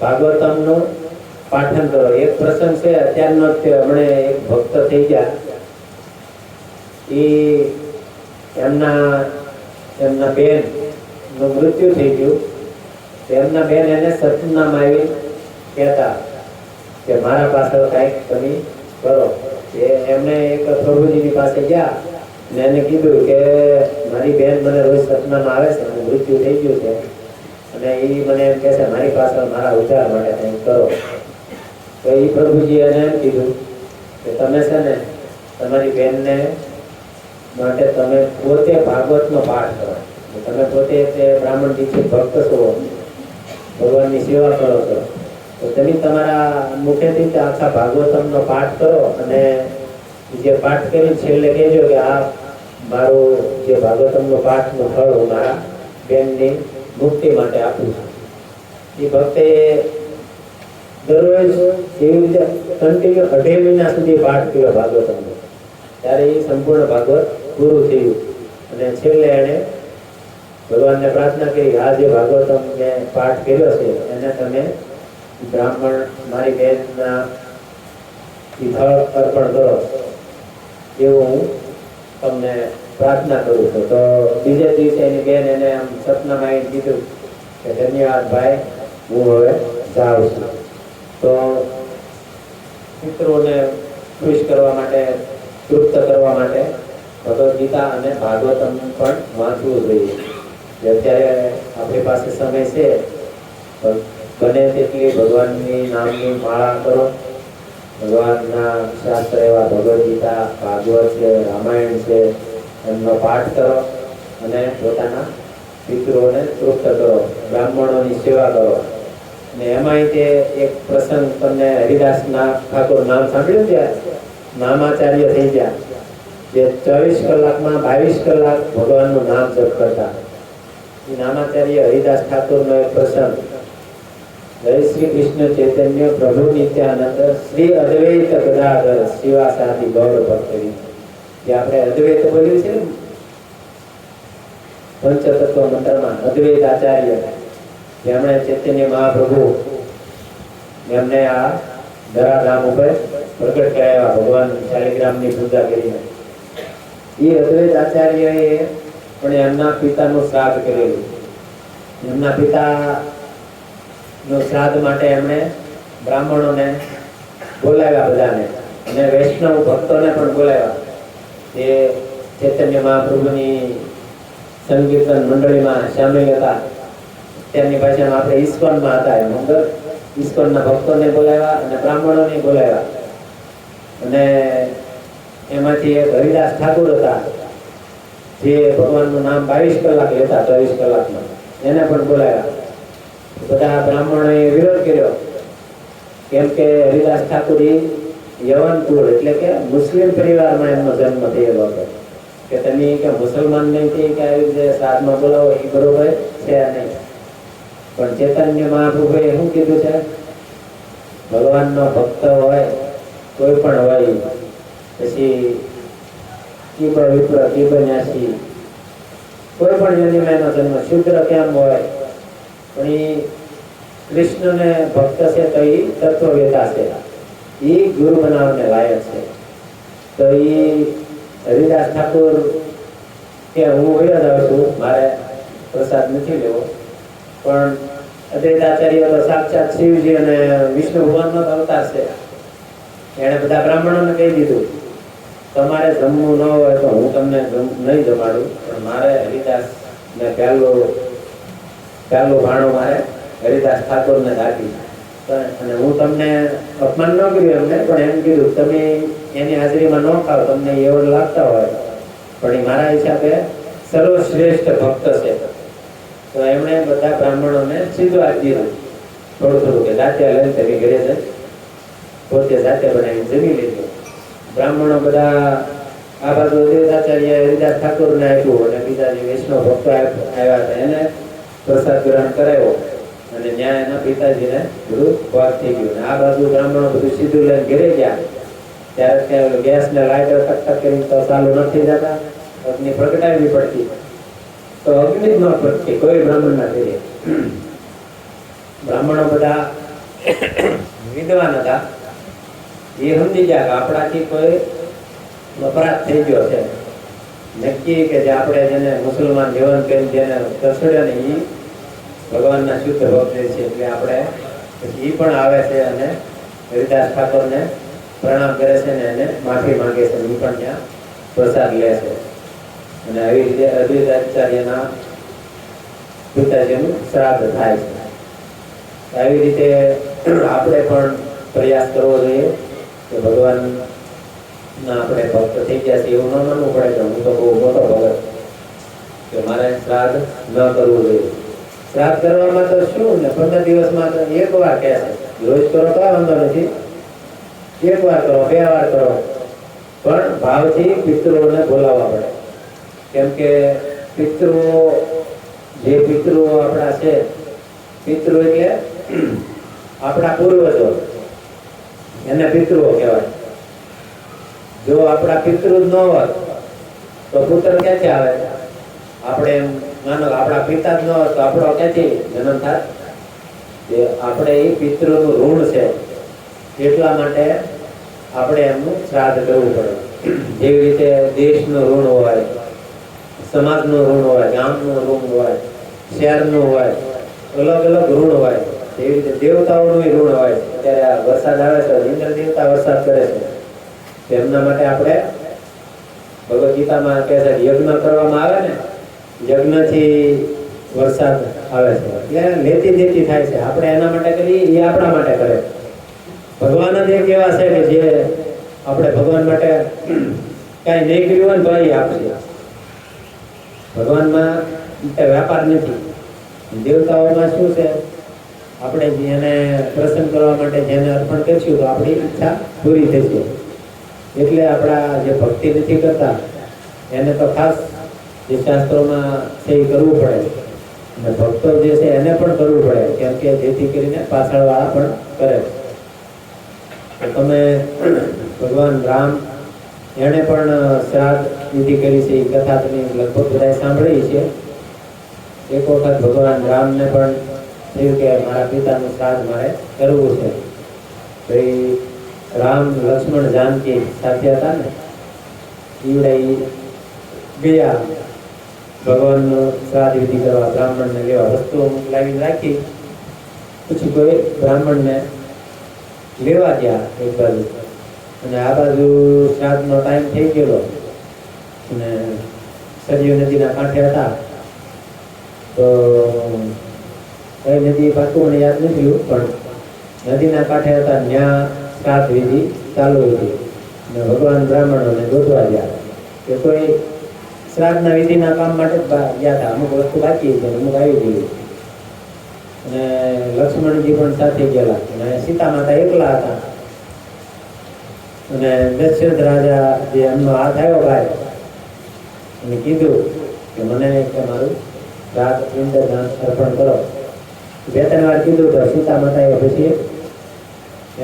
ભાગવતમનું પાઠન કરો. એક પ્રસંગ છે અત્યારનો જ, હમણે એક ભક્ત થઈ ગયા, એમના બેન નું મૃત્યુ થઈ ગયું. એમના બેન એને સત્સંગમાં આવી કહેતા કે મારા પાછળ કાંઈક તમે કરો. એમને એક પ્રભુજીની પાસે ગયા ને એને કીધું કે મારી બેન મને રોજ સપનામાં આવે છે, મૃત્યુ થઈ ગયું છે અને એ મને એમ કહે છે મારી પાછળ મારા ઉદ્ધાર માટે કંઈક કરો. તો એ પ્રભુજી એને એમ કીધું કે તમે છે ને તમારી બેનને માટે તમે પોતે ભાગવતનો પાઠ કરો. તમે પોતે તે બ્રાહ્મણ દીક્ષિત ભક્ત છો, ભગવાનની સેવા કરો છો, તો તમે તમારા મુખેથી તે આખા ભાગવતમનો પાઠ કરો અને જે પાઠ કરી છેલ્લે કહેજો કે આ મારું જે ભાગવતમનો પાઠનું ફળ હું મારા બેનની મુક્તિ માટે આપું છું. એ ભક્તે દરરોજ એવી રીતે કન્ટિન્યુ 2.5 મહિના સુધી પાઠ કર્યો ભાગવતમનો. ત્યારે એ સંપૂર્ણ ભાગવત પૂરું થયું અને છેલ્લે એણે ભગવાનને પ્રાર્થના કરી, આ જે ભાગવતમ મેં પાઠ કર્યો છે એને તમે બ્રાહ્મણ મારી બેનના ફળ અર્પણ કરો એવું હું તમને પ્રાર્થના કરું છું. તો બીજે દિવસે એની બેન એને આમ સપનામાં આવીને કીધું કે ધન્યવાદ ભાઈ, હું હવે જાઉં છું. તો મિત્રોને ખુશ કરવા માટે, તૃપ્ત કરવા માટે ભગવદ્ ગીતા અને ભાગવતમ પણ વાંચવું જોઈએ. અત્યારે આપણી પાસે સમય છે, બને તેટલી ભગવાનની નામની માળા કરો. ભગવાનના શાસ્ત્ર એવા ભગવદ્ ગીતા, ભાગવત છે, રામાયણ છે, એમનો પાઠ કરો અને પોતાના પિતૃઓને તૃપ્ત કરો, બ્રાહ્મણોની સેવા કરો. અને એમાંય તે એક પ્રસંગ તમને હરિદાસના ઠાકોર નામ સાંભળ્યું છે, નામાચાર્ય થઈ ગયા, જે 24 કલાકમાં 22 કલાક ભગવાનનું નામ જપ કરતા. એ નામાચાર્ય હરિદાસ ઠાકોરનો એક પ્રસંગ, જય શ્રી કૃષ્ણ ચૈતન્ય પ્રભુ નિત્યાનંદ શ્રી અદ્વૈત ગદાધર શિવાસાદિ ગૌર ભક્તરી. જે આપણે અદ્વૈત બોલ્યું છે ને પંચતત્વ મંત્રમાં, અદ્વૈત આચાર્ય જેમણે ચૈતન્ય મહાપ્રભુ એમને આ ધરાધામ ઉપર પ્રગટ કરાવ્યા ભગવાન શાલિગ્રામની પૂજા કરીને. એ અદ્વૈત આચાર્યએ પણ એમના પિતાનું શ્રાદ્ધ કરેલું. એમના પિતાનું શ્રાદ્ધ માટે એમણે બ્રાહ્મણોને બોલાવ્યા બધાને અને વૈષ્ણવ ભક્તોને પણ બોલાવ્યા. જે ચૈતન્ય મહાપ્રભુની સંકીર્તન મંડળીમાં સામેલ હતા, તેમની ભાષામાં આપણે ઇસ્કોનમાં હતા, એમ અંદર ઇસ્કોનના ભક્તોને બોલાવ્યા અને બ્રાહ્મણોને બોલાવ્યા. અને એમાંથી એક હરિદાસ ઠાકોર હતા, જે ભગવાનનું નામ 22 કલાક લેતા, 24 કલાકમાં, એને પણ બોલાવ્યા. બધા બ્રાહ્મણોએ વિરોધ કર્યો, કેમ કે હરિદાસ ઠાકોર યવન કુળ એટલે કે મુસ્લિમ પરિવારમાં એમનો જન્મ થયેલો હતો. કે તમે કે મુસલમાન નહીં કે આવી રીતે શ્રાદ્ધમાં બોલાવો એ બરોબર છે નહીં. પણ ચૈતન્ય મહાપ્રભુએ શું કીધું છે, ભગવાનનો ભક્ત હોય કોઈ પણ હોય, પછી કીબ વિપ્ર કીબ ન્યાસી, કોઈ પણ જન્મેનો જન્મ શુદ્ર કેમ હોય, પણ એ કૃષ્ણને ભક્ત છે તો એ તત્વવેતા છે, એ ગુરુ બનાવવાને લાયક છે. તો એ હરિદાસ ઠાકોર કે હું વયો જાઉં છું, મારે પ્રસાદ નથી લેવો. પણ અદ્વૈતાચાર્ય તો સાક્ષાત શિવજી અને વિષ્ણુ ભગવાનનો અવતાર છે. એણે બધા બ્રાહ્મણોને કહી દીધું, તમારે જમવું ન હોય તો હું તમને નહીં જમાડું, પણ મારે હરિદાસને પહેલું ભાણું મારે હરિદાસ ઠાકોરને જ આપી. અને હું તમને અપમાન ન કર્યું એમને, પણ એમ કીધું તમે એની હાજરીમાં ન ખાઓ, તમને એવોર્ડ લાગતા હોય, પણ એ મારા હિસાબે સર્વશ્રેષ્ઠ ભક્ત છે. તો એમણે બધા બ્રાહ્મણોને સીધું આપી દીધું, થોડું થોડું કે જાતે લઈને તમે ઘરે જ પોતે જાતે બનાવીને જમી લીધું. બ્રાહ્મણો બધા આ બાજુ અદ્વૈતાચાર્ય હરિદાસ ઠાકોરને આપ્યું અને બીજા જે વૈષ્ણવ ભક્તો આવ્યા હતા એને પ્રસાદ ગ્રહણ કરાવ્યો અને ત્યાં એના પિતાજીને બધું ભાગ થઈ ગયું. આ બાજુ બ્રાહ્મણો બધું સીધું લઈને ઘરે ગયા. ત્યારે ત્યાં ગેસને લાઇટર ટક ટક કરીને તો ચાલુ નથી જતા, અગ્નિ પ્રગટાવવી પડતી, તો અગ્નિ જ ન પડતી કોઈ બ્રાહ્મણ ના ઘરે. બ્રાહ્મણો બધા વિદ્વાન હતા, એ સમજી ગયા કે આપણાથી કોઈ અપરાધ થઈ ગયો છે. નક્કી કે જે આપણે જેને મુસલમાન જીવન કરીને જેને કસડ્યો ને એ ભગવાનના શુદ્ધ ભક્ત છે, એટલે આપણે એ પણ આવે છે અને હરિદાસ ઠાકોરને પ્રણામ કરે છે ને એને માફી માંગે છે, એ પણ ત્યાં પ્રસાદ લે છે. અને આવી રીતે અદ્વૈતાચાર્યના પિતાજીનું શ્રાદ્ધ થાય છે. આવી રીતે આપણે પણ પ્રયાસ કરવો જોઈએ કે ભગવાનના આપણે ભક્ત થઈ ગયા છે એવું ન માનવું પડે કે હું તો બહુ મોટો ભગત, કે મારે શ્રાદ્ધ ન કરવું જોઈએ. શ્રાદ્ધ કરવામાં તો શું ને 15 દિવસમાં તો એક વાર કહે છે, રોજ કરો તો વાંધો નથી, એક વાર કરો, 2 વાર કરો, પણ ભાવથી પિતૃઓને બોલાવવા પડે. કેમ કે પિતૃઓ આપણા છે, પિતૃ એટલે આપણા પૂર્વજો, એને પિતૃઓ કહેવાય. જો આપણા પિતૃ જ ન હોત તો પુત્ર ક્યાંથી આવે? આપણે એમ માનો આપણા પિતા જ ન હોત તો આપણો ક્યાંથી જન્મ થાય? આપણે એ પિતૃનું ઋણ છે, એટલા માટે આપણે એમનું શ્રાદ્ધ કરવું પડે. જેવી રીતે દેશનું ઋણ હોય, સમાજનું ઋણ હોય, ગામનું ઋણ હોય, શહેરનું હોય, અલગ અલગ ઋણ હોય. એવી રીતે દેવતાઓનું ઋણ હોય. અત્યારે વરસાદ આવે છે, ઇન્દ્ર દેવતા વરસાદ કરે છે, એમના માટે આપણે ભગવદ ગીતામાં કહે છે યજ્ઞ કરવામાં આવે ને, યજ્ઞથી વરસાદ આવે છે, એટલે લેતી દેતી થાય છે. આપણે એના માટે કરીએ, એ આપણા માટે કરે. ભગવાન જ એક એવા છે કે જે આપણે ભગવાન માટે કાંઈ નહીં કર્યું હોય ને તો એ આપશે. ભગવાનમાં વ્યાપાર નથી. દેવતાઓમાં શું છે? આપણે જેને પ્રસન્ન કરવા માટે જેને અર્પણ કરીશું તો આપણી ઈચ્છા પૂરી થશે. એટલે આપણા જે ભક્તિ નથી કરતા એને તો ખાસ જે શાસ્ત્રોમાં છે એ કરવું પડે, અને ભક્તો જે છે એને પણ કરવું પડે, કેમ કે જેથી કરીને પાછળવાળા પણ કરે. તો તમે ભગવાન રામ એણે પણ શ્રાદ્ધ વિધિ કરી છે, એ કથા તમે લગભગ બધાએ સાંભળી છે. એક વખત ભગવાન રામને પણ થયું કે મારા પિતાનું શ્રાદ્ધ મારે કરવું છે. તો એ રામ, લક્ષ્મણ, જાનકી સાથે હતા ને, ઈવડે ગયા ભગવાનનું શ્રાદ્ધ વિધિ કરવા, બ્રાહ્મણને લેવા. વસ્તુઓ લાવીને રાખી, પછી કોઈ બ્રાહ્મણને લેવા ગયા એક બાજુ, અને આ બાજુ શ્રાદ્ધનો ટાઈમ થઈ ગયેલો, અને સરયુ નદીના કાંઠે હતા. તો કઈ નદી પાછું મને યાદ નથી, પણ નદીના કાંઠે હતા, ત્યાં શ્રાદ્ધ વિધિ ચાલુ હતી. અને ભગવાન બ્રાહ્મણોને ગોતવા ગયા કે કોઈ શ્રાદ્ધના વિધિના કામ માટે ગયા હતા. અમુક વસ્તુ બાકી છે, અમુક આવી ગઈ. અને લક્ષ્મણજી પણ સાથે ગયેલા, અને સીતા માતા એકલા હતા. અને દશરથ રાજા જે એમનો હાથ આવ્યો ભાઈ, અને કીધું કે મને કે મારું શ્રાદ્ધ પિંડદાન અર્પણ કરો. 2-3 વાર કીધું તો સીતા માતાએ પછી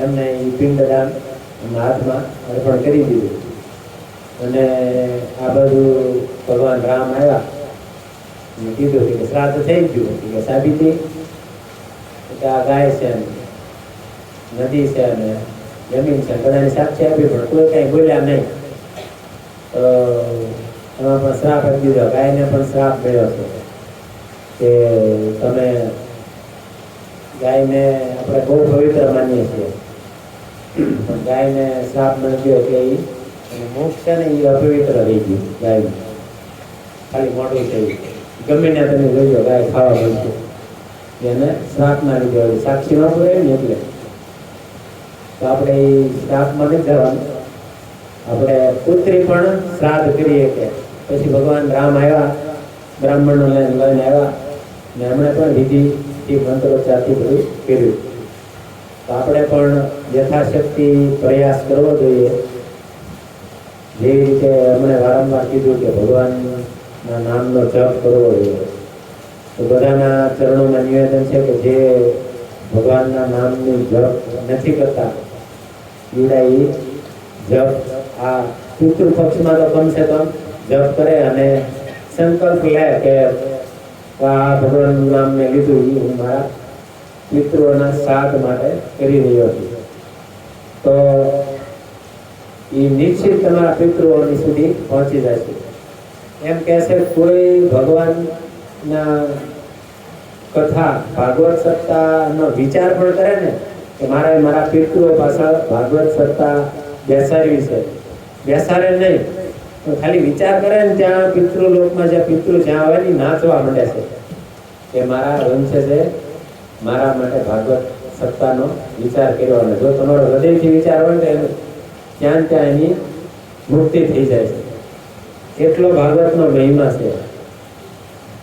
એમને એ પિંડદાન એમના હાથમાં અર્પણ કરી દીધું. અને આ બધું ભગવાન રામ આવ્યા અને કીધું કે શ્રાદ્ધ થઈ ગયું, કે સાબિતી કે આ ગાય છે, નદી છે, અને જમીન છે, બધાની સાક્ષી આપી, પણ કોઈ કાંઈ બોલ્યા નહીં. તો એમાં પણ શ્રાપ આપી દીધો. ગાયને પણ શ્રાપ મળ્યો છે કે તમે ગાયને આપણે બહુ પવિત્ર માનીએ છીએ, પણ ગાયને શ્રાપ મળ્યો કે એ મુખ છે ને એ અપવિત્ર રહી ગયું. ગાયનું ખાલી મોટું થયું. ગમે ને તમે જોજો ગાય ખાવા બનશે, એને શ્રાપ ના લીધો, સાક્ષી ન પડે ને એટલે. તો આપણે એ શ્રાપમાં નથી જવાનું. આપણે પુત્રી પણ શ્રાદ્ધ કરીએ કે પછી ભગવાન રામ આવ્યા, બ્રાહ્મણો લઈને આવ્યા, ને એમણે પણ વિધિથી મંત્રોચ્ચારથી બધું કર્યું. તો આપણે પણ યથાશક્તિ પ્રયાસ કરવો જોઈએ. જેવી રીતે એમણે વારંવાર કીધું કે ભગવાનના નામનો જપ કરવો જોઈએ. તો બધાના ચરણોમાં નિવેદન છે કે જે ભગવાનના નામની જપ નથી કરતા, ઈવડા એ જપ આ પિતૃ પક્ષમાં તો કમસે કમ જપ કરે અને સંકલ્પ લે કે આ ભગવાનનું નામ મેં લીધું, એ હું મારા પિતૃઓના શ્રાદ્ધ માટે કરી રહ્યો છું. તો એ નિશ્ચિત તમારા પિતૃઓની સુધી પહોંચી જશે. એમ કહે છે કોઈ ભગવાનના કથા, ભાગવત સત્તાનો વિચાર પણ કરે ને કે મારે મારા પિતૃઓ પાછળ ભાગવત સત્તા બેસાડવી છે, બેસાડે નહીં, તો ખાલી વિચાર કરે ને ત્યાં પિતૃલોકમાં જ્યાં પિતૃ જ્યાં આવે ને નાચવા માંડે છે કે મારા વંશ છે, મારા માટે ભાગવત સત્તાનો વિચાર કર્યો. અને જો તમારો હૃદયથી વિચાર હોય તો એનું ત્યાં ત્યાં એની મુક્તિ થઈ જાય છે. એટલો ભાગવતનો મહિમા છે.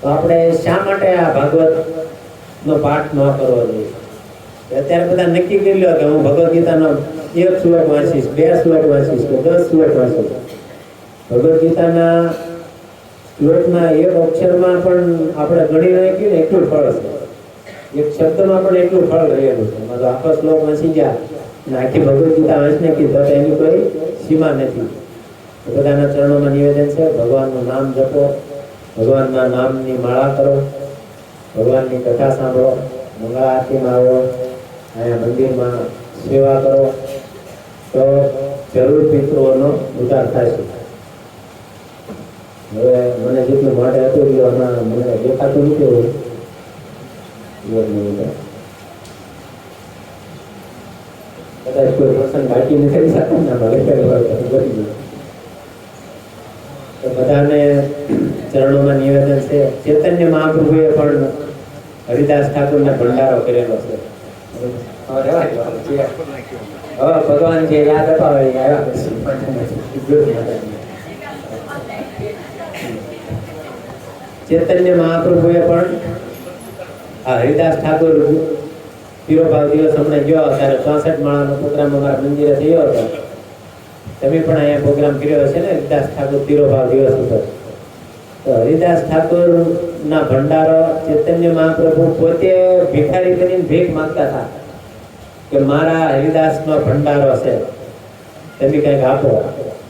તો આપણે શા માટે આ ભાગવત નો પાઠ ન કરવો જોઈએ? અત્યારે બધા નક્કી કરી લો કે હું ભગવદ ગીતાનો 1 શ્લોક વાંચીશ, 2 શ્લોક વાંચીશ કે 10 શ્લોક વાંચીશ. ભગવદ ગીતાના શ્લોકના એક અક્ષરમાં પણ આપણે ગણી નાખીએ ને એટલું ફળ છે, એક શબ્દમાં પણ એટલું ફળ રહેલું છે. તો આખો શ્લોક વાંચી ગયા અને આખી ભગવદ ગીતા વાંચી નાખી તો એની કોઈ સીમા નથી. બધાના ચરણોમાં નિવેદન છે, ભગવાનનું નામ જપો, ભગવાનના નામની માળા કરો, ભગવાનની કથા સાંભળો, મંગળ આરતીમાં આવો, અહીંયા મંદિરમાં સેવા કરો, તો જરૂર પિતૃઓનો ઉદ્ધાર થાય છે. હવે મને જેટલું માટે હતું એટલું હમણાં મને દેખાતું નથી. કદાચ કોઈ પ્રસંગ બાકી નથી કરી શકતા ને બની ગયું. તો બધાને ચરણોમાં નિવેદન છે. ચૈતન્ય મહાપ્રભુએ પણ હરિદાસ ઠાકોરને ભંડારો કરેલો છે. ભગવાન જે યાદ અપાવે આવ્યા ચૈતન્ય મહાપ્રભુએ પણ આ હરિદાસ ઠાકોર તિરોભાવ દિવસ હમણાં ગયો ત્યારે 64 માળાનો પ્રોગ્રામ અમારા મંદિરે થયો હતો. તમે પણ અહીંયા પ્રોગ્રામ કર્યો હશે ને હરિદાસ ઠાકોર તિરોભાવ દિવસ ઉપર. તો હરિદાસ ઠાકોર ના ભંડારો ચૈતન્ય મહાપ્રભુ પોતે ભિખારી કરીને ભીખ માંગતા હતા કે મારા હરિદાસ નો ભંડારો છે, તમે કઈક આપો.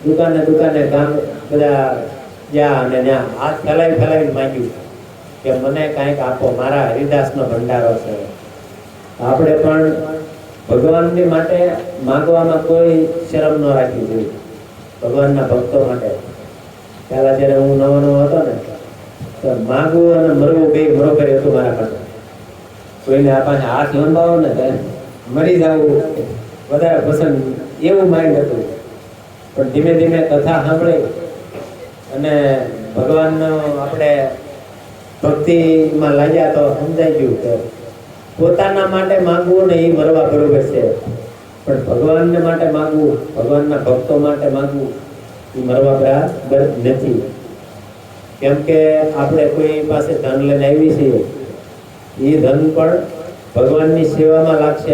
દુકાને દુકાને ગામ બધા જ્યાં અને ત્યાં હાથ ફેલાવી માંગ્યું કે મને કઈક આપો, મારા હરિદાસ નો ભંડારો છે. આપણે પણ ભગવાનની માટે માગવામાં કોઈ શરમ ન રાખવી જોઈએ. ભગવાનના ભક્તો માટે પહેલા જયારે હું નવો હતો ને તો માગવું અને મરવું બે બરોબર હતું મારા માટે. કોઈને આ પાસે હાથ લંબાવો ને મરી જવું વધારે પસંદ, એવું માઇન્ડ હતું. પણ ધીમે ધીમે કથા સાંભળી અને ભગવાનનો આપણે ભક્તિમાં લાગ્યા તો સમજાઈ ગયું કે પોતાના માટે માગવું ને એ મરવા બરોબર છે, પણ ભગવાનને માટે માગવું, ભગવાનના ભક્તો માટે માગવું એ મરવા બરાબર નથી. કેમ કે આપણે કોઈ પાસે ધન લઈને આવી છીએ, એ ધન પણ ભગવાનની સેવામાં લાગશે.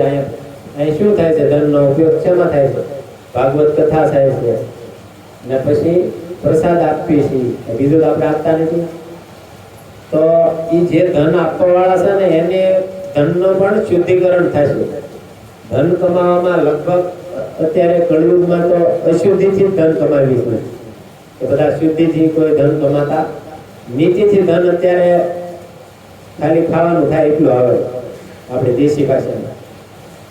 અહીં શું થાય છે? ધનનો ઉપયોગ શેમાં થાય છે? ભાગવત કથા થાય છે ને પછી પ્રસાદ આપીએ છીએ, બીજું તો આપણે આપતા નથી. તો એ જે ધન આપવા વાળા છે ને એને ધનનો પણ શુદ્ધિકરણ થાય છે. ધન કમાવામાં લગભગ અત્યારે કળયુગમાં તો અશુદ્ધિથી ધન કમાવી છે. એ બધા શુદ્ધિથી કોઈ ધન કમાતા, નીતિથી ધન અત્યારે ખાલી ખાવાનું થાય એટલું આવે આપણે દેશી ભાષામાં.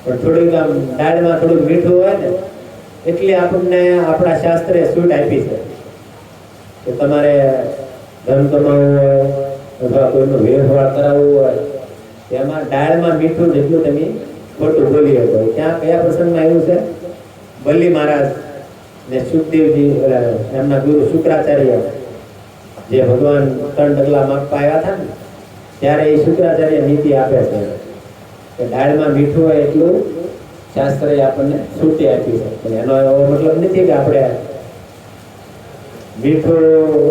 પણ થોડીક આમ દાળમાં થોડુંક મીઠું હોય ને એટલે આપણને આપણા શાસ્ત્રે છૂટ આપી છે કે તમારે ધન કમાવવું હોય અથવા કોઈનો વ્યવહાર કરાવવું હોય તેમાં દાળમાં મીઠું જેટલું તમે ખોટું બોલી શકો. ત્યાં કયા પ્રસંગમાં આવ્યું છે? બલી મહારાજ ને સુખદેવજી એમના ગુરુ શુક્રાચાર્ય જે ભગવાન 3 ડગલા માગવા આવ્યા હતા ને ત્યારે એ શુક્રાચાર્ય નીતિ આપે છે કે દાળમાં મીઠું હોય એટલું શાસ્ત્રએ આપણને છૂટી આપી છે. પણ એનો એવો મતલબ નથી કે આપણે મીઠું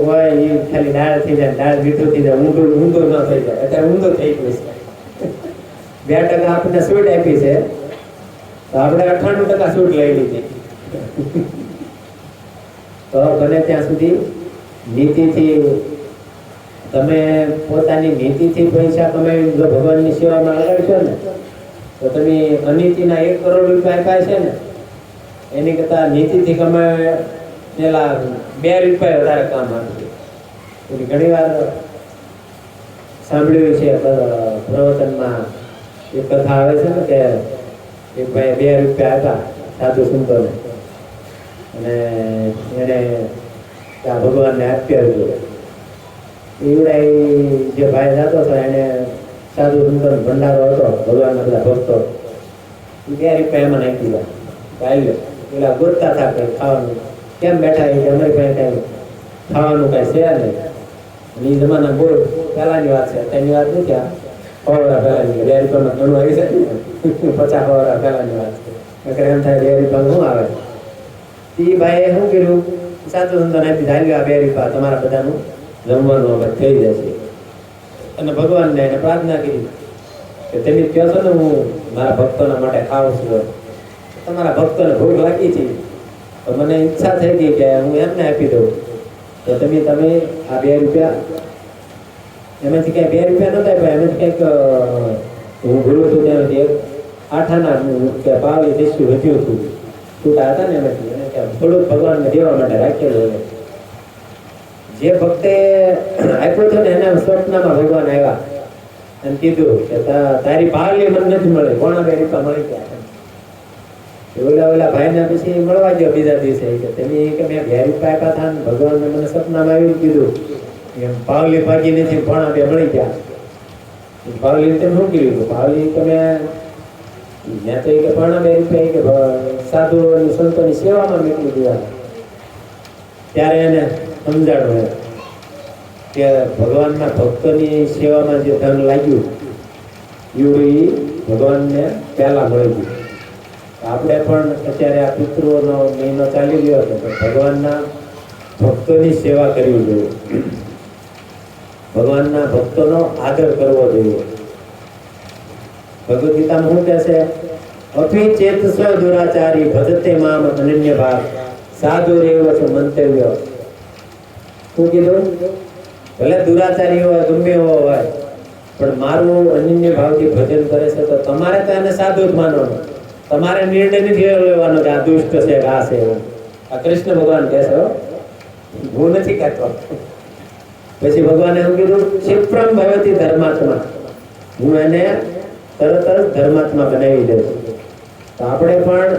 હોય એ ખાલી દાળ થઈ જાય, દાળ મીઠું થઈ જાય, ઊંધું ન થઈ જાય. અત્યારે ઊંધું થઈ ગયું છે. 2% આપણને છૂટ આપી છે તો આપણે 98% છૂટ લઈ લીધી. તો બને ત્યાં સુધી નીતિથી તમે પોતાની નીતિથી પૈસા કમાવી જો ભગવાનની સેવામાં લગાડશો ને તો તમે અનીતિના 1 કરોડ રૂપિયા આપ્યા છે ને એની કરતા નીતિથી કમાવેલા 2 રૂપિયા વધારે કામ આપશે. ઘણી વાર સાંભળ્યું છે પ્રવચનમાં એક કથા આવે છે ને કે એક ભાઈ 2 રૂપિયા આપ્યા સાધુ સંતોને અને એને ત્યાં ભગવાનને આપ્યા હતું. એવડા જે ભાઈ જતો હતો એને સાધુ સુંદર ભંડારો હતો ભગવાનના બધા ભક્તો, 2 રૂપિયા એમાં નાખી દીધા. ચાલ્યો પેલા ગોતતા હતા કે ખાવાનું કેમ બેઠા એ અમારી પાસે કઈ ખાવાનું કઈ છે નહીં. એ જમાના બહુ પહેલાની વાત છે, અત્યારની વાત નથી. આ 100 વર્ષ પહેલાની 2 રૂપિયામાં ઘણું આવી શકે ને 50 વર્ષ પહેલાની વાત છે. એમ થાય 2 રૂપિયા શું આવે? એ ભાઈએ શું કર્યું? સાધુ સંતોને આપી ચાલ્યો આ 2 રૂપિયા તમારા બધાનું જમવાનું વખત થઈ જશે. અને ભગવાનને એને પ્રાર્થના કરી કે તમે કહો છો ને હું મારા ભક્તોના માટે ખાઉં છું, તમારા ભક્તોને ભૂખ લાગી છે તો મને ઈચ્છા થઈ ગઈ કે હું એમને આપી દઉં. તો તમે આ 2 રૂપિયા એમાંથી ક્યાંય 2 રૂપિયા નહોતા આપ્યા, એમાંથી કંઈક હું ભૂલું છું ત્યાંથી 8 આના કે પાવલી દેશું વધ્યું હતું છૂટા હતા ને એમાંથી એને થોડુંક ભગવાનને દેવા માટે રાખેલું. જે ભક્તે આપ્યું હતું ને એના સ્વપ્નમાં ભગવાન આવ્યા અને કીધું કે તારી પાવલી મને નથી મળી, કોના 2 રૂપિયા મળી ગયા. ઓલા ભાઈને પછી મળવા ગયો બીજા દિવસે કે તમે કે મેં 2 રૂપિયા આપ્યા હતા ને ભગવાનને મને સપનામાં આવ્યું કીધું એમ પાવલી ભાગી નથી, કોના 2 મળી ગયા. પાવલી તેમ શું કીધું, પાવલી તમે મેં તો કે પણ 2 રૂપિયા કે સાધુ અને સંતોની સેવામાં મેળવી દીધા. ત્યારે એને સમજાડું કે ભગવાનના ભક્તોની સેવામાં જે ધન લાગ્યું એવું એ ભગવાનને પહેલા મળી ગયું. આપણે પણ અત્યારે આ પિતૃઓનો મહિનો ચાલી રહ્યો છે, પણ ભગવાનના ભક્તોની સેવા કરવી જોઈએ, ભગવાનના ભક્તોનો આદર કરવો જોઈએ. ભગવદ ગીતામાં શું કહે છે, અપી ચેત સ્વ દુરાચારી ભજતે મામ અનન્ય ભાવ સાધુ રેવ છો મંતવ્ય. શું કીધું? ભલે દુરાચારી હોય ગમે એવો હોય પણ મારું અનન્ય ભાવથી ભજન કરે છે તો તમારે તો એને સાધુ જ માનવાનું, તમારે નિર્ણય નથી લેવાનો કે આ દુષ્ટ છે કે આ છે. આ કૃષ્ણ ભગવાન કહે છે, હું નથી કહેતો. પછી ભગવાને એવું કીધું, ક્ષિપ્રમ ભવતી ધર્માત્મા, હું એને તરત જ ધર્માત્મા બનાવી દઉં. તો આપણે પણ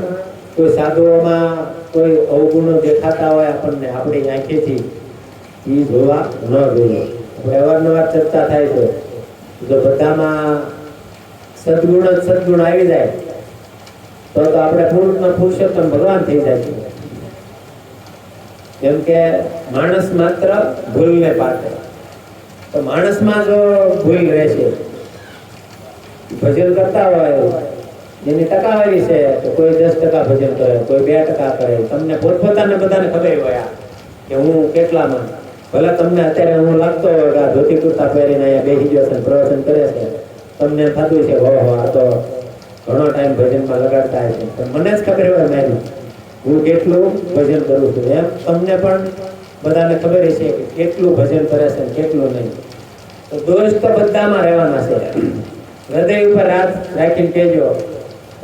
કોઈ સાધુઓમાં કોઈ અવગુણો દેખાતા હોય આપણને આપણી આંખેથી એ જોવા ન જોઈએ. આપણે અવારનવાર ચર્ચા થાય છે, જો બધામાં સદગુણ આવી જાય તો આપણે પૂર્ણમાં પુરુષોત્તમ ભગવાન થઈ જાય છે. કેમ કે માણસ માત્ર ભૂલને પાત્ર, તો માણસમાં જો ભૂલ રહેશે, ભજન કરતા હોય જેની ટકાવારી છે તો કોઈ 10% ભજન કરે, કોઈ 2% કરે. તમને પોતપોતાને બધાને ખબર હોય કે હું કેટલામાં. ભલે તમને અત્યારે હું લાગતો હોય કે આ ધોતી કુર્તા પહેરીને અહીંયા બેસી ગયો છે પ્રવચન કરે છે, તમને થતું છે ઓહો આ તો ઘણો ટાઈમ ભજનમાં લગાડતા છે, પણ મને જ ખબર હોય મારી હું કેટલું ભજન કરું છું. એમ તમને પણ બધાને ખબર છે કે કેટલું ભજન કરે છે કેટલું નહીં. તો દોષ તો બધામાં રહેવાના છે. હૃદય ઉપર હાથ રાખીને કહેજો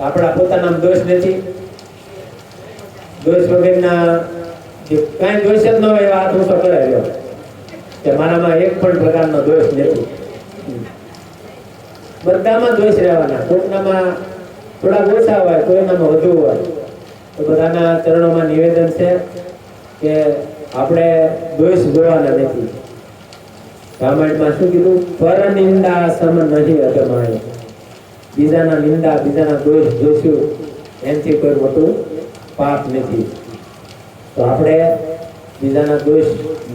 આપણા પોતાના દોષ નથી. દોષ વગરના કાંઈ દોષ જ ન હોય એવા હાથ ઊંચો કરાવ્યો કે મારામાં એક પણ પ્રકારનો દોષ નથી. બધામાં દોષ રહેવાના, કોઈનામાં થોડાક ઓછા હોય, કોઈનામાં વધુ હોય. તો બધાના ચરણોમાં નિવેદન છે કે આપણે દોષ જોવાના નથી. રામાયણમાં શું કીધું? પર નિંદા સમ નહીં અગમાય. બીજાના નિંદા બીજાના દોષ જોશું એનાથી કોઈ મોટું પાપ નથી. તો આપણે બીજાના દોષ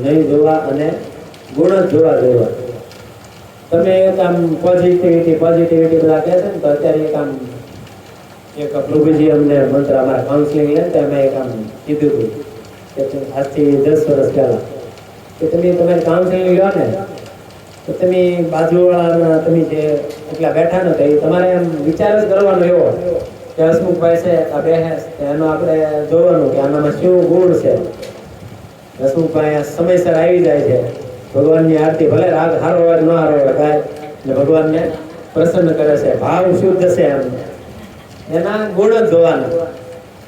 નહીં જોવા અને ગુણ જ જોવા જોઈએ. તમે એક આમ પોઝિટિવિટી બધા કહે છે ને, તો અત્યારે એક પ્રભુજી અમને મંત્ર અમારા કાઉન્સિલિંગ લે તો અમે એક આમ કીધું હતું કે આજથી 10 વર્ષ પહેલા કે તમે તમારી કાઉન્સિલિંગ લો ને તો તમે બાજુવાળાના તમે જે એટલા બેઠા ને તો એ તમારે એમ વિચાર જ કરવાનો એવો કે હસમુખભાઈ છે આ બેહેસ એનો આપણે જોવાનું કે આનામાં શું ગુણ છે. હસમુખભાઈ સમયસર આવી જાય છે, ભગવાનની આરતી ભલે રાગ હારો હોય ન હારો હોય કાંઈ ને ભગવાનને પ્રસન્ન કરે છે, ભાવ શુદ્ધ છે, એના ગુણ જ જોવાના,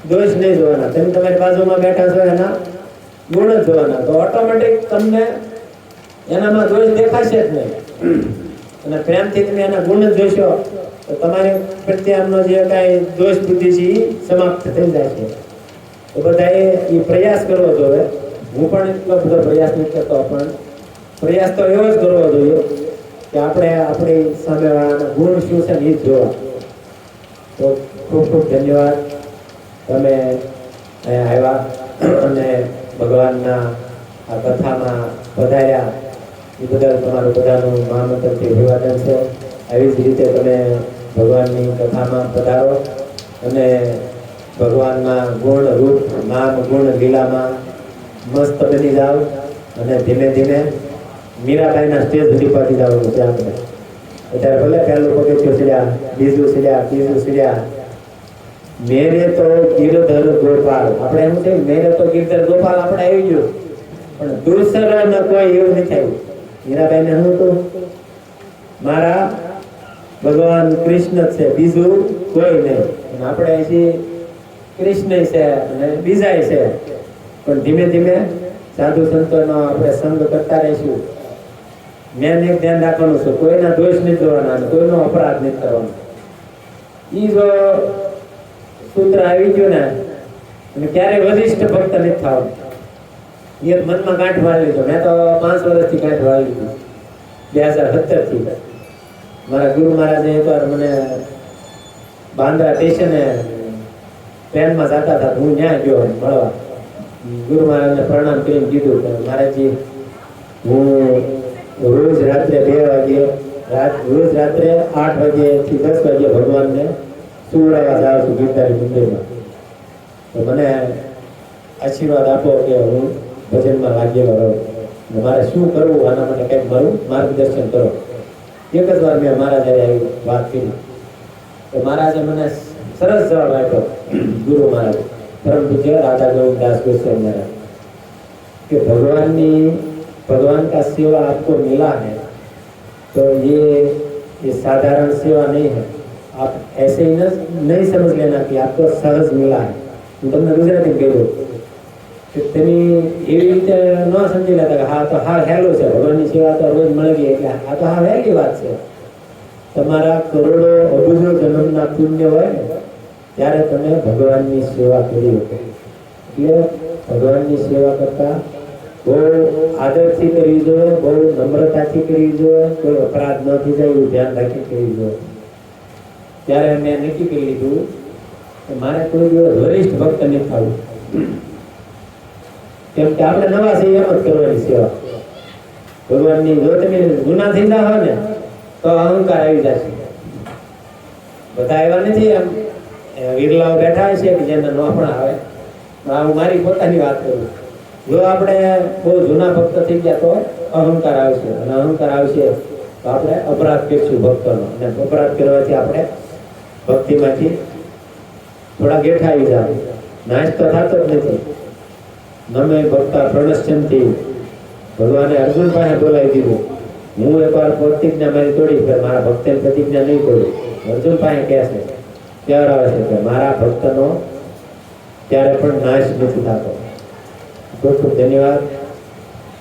દોષ નહીં જોવાના. તમે તમારી બાજુમાં બેઠા છો એના ગુણ જ જોવાના, તો ઓટોમેટિક તમને એનામાં દોષ દેખાશે જ નહીં. અને પ્રેમથી તમે એના ગુણ જ જોશો તો તમારી પ્રત્યે આમનો જે કાંઈ દોષ બુદ્ધિ છે એ સમાપ્ત થઈ જાય છે. તો બધાએ એ પ્રયાસ કરવો જોઈએ. હું પણ એટલો બધો પ્રયાસ નથી કરતો, પણ પ્રયાસ તો એવો જ કરવો જોઈએ કે આપણે આપણી સામેવાળાના ગુણ શું છે ને એ જ જોવા. તો ખૂબ ખૂબ ધન્યવાદ, તમે અહીંયા આવ્યા અને ભગવાનના આ કથામાં પધાર્યા એ બદલ તમારું બધાનું મહામંત્રથી અભિવાદન છે. આવી જ રીતે તમે ભગવાનની કથામાં પધારો અને ભગવાનના ગુણ રૂપ નામ ગુણ લીલામાં મસ્ત બની જાઓ અને ધીમે ધીમે મીરાબાઈના સ્ટેજ સુધી પહોંચી જવાનું છે આપણે. અત્યારે ભલે પહેલું પગથિયું સીડ્યા, બીજું સીડ્યા, ત્રીજું સીડ્યા. મેરે તો ગિરધર ગોપાલ, આપણે એમ છે મેરે તો ગિરધર ગોપાલ આપણે આવી ગયું, પણ દૂસરાને કોઈ એવું નથી આવ્યું. મીરાબાઈને શું હતું? મારા ભગવાન કૃષ્ણ છે, બીજું કોઈ નહીં. આપણે અહીંથી કૃષ્ણ છે અને બીજા છે, પણ ધીમે ધીમે સાધુ સંતોનો આપણે સંગ કરતા રહીશું. મેં એક ધ્યાન રાખવાનું છે, કોઈના દોષ નહીં જોવાના, કોઈનો અપરાધ નહીં કરવાનો. ઈ જો સૂત્ર આવી ગયું ને, અને ક્યારેય વરિષ્ઠ ભક્ત નથી થવાનું. એ મનમાં ગાંઠ વાળી લીધો. મેં તો 5 વર્ષથી ગાંઠ વાળી લીધું, 2017 થી. મારા ગુરુ મહારાજે એકવાર મને બાંદ્રા સ્ટેશને ટ્રેનમાં જતા હતા, હું ત્યાં ગયો મળવા. ગુરુ મહારાજને પ્રણામ કરીને કીધું કે મહારાજજી, હું રોજ રાત્રે 2 વાગે, રોજ રાત્રે 8 વાગ્યાથી 10 વાગે ભગવાનને સુવડાવવા જાઉં છું ગીરધારી મંદિરમાં. તો મને આશીર્વાદ આપો કે હું ભજનમાં લાગેલો રહું. મારે શું કરવું, આના માટે કંઈક મારું માર્ગદર્શન કરો. એક જ વાર મેં મહારાજે આવી વાત કરી, તો મહારાજે મને સરસ જવાબ આપ્યો. ગુરુ મહારાજ પરમ પૂજ્ય राधा गोविंद दास गोस्वामी महाराज कि भगवान का सेवा आपको मिला है तो ये साधारण सेवा नहीं है. आप ऐसे ही नहीं समझ लेना कि आपको सहज मिला है. હું તમને ગુજરાતી કહી દઉં કે તમે એવી રીતે ન સમજી લેતા કે હા તો હા હેલો છે, ભગવાનની સેવા તો રોજ મળી ગઈ એટલે આ તો હા હેલી વાત છે. તમારા કરોડો અબજો જન્મના પુણ્ય હોય ને ત્યારે તમે ભગવાનની સેવા કરી શકો. એટલે ભગવાનની સેવા કરતા બહુ આદરથી કરવી જોઈએ, બહુ નમ્રતાથી કરવી જોઈએ, કોઈ અપરાધ ન થઈ જાય એવું ધ્યાન રાખી કરવી જોઈએ. ત્યારે મેં નક્કી કરી લીધું કે મારે કોઈ દિવસ વરિષ્ઠ ભક્ત નહીં થવું. કેમ કે આપણે નવા છીએ એમ જ કરવાની સેવા. ભગવાનની જો તમે ગુના થઈને હોય ને તો અહંકાર આવી જશે. બધા એવા નથી, એમ વિરલાઓ બેઠા છે કે જેને ન પણ આવે. હું મારી પોતાની વાત કરું. જો આપણે બહુ જૂના ભક્ત થઈ ગયા તો અહંકાર આવશે, અને અહંકાર આવશે તો આપણે અપરાધ કરીશું ભક્તોનો, અને અપરાધ કરવાથી આપણે ભક્તિમાંથી થોડા ગેઠા આવી જાય. નાશ તો થતો જ નથી. નમે ભક્તા પ્રણશ્ચંતી, ભગવાને અર્જુન પાસે બોલાવી દીધું. હું એકવાર પ્રતિજ્ઞા મારી તોડી, મારા ભક્તની પ્રતિજ્ઞા નહીં તોડી. અર્જુન પાસે કહે છે, કહેવાય છે કે મારા ભક્તનો ત્યારે પણ નાશ નથી થતો. ખૂબ ખૂબ ધન્યવાદ.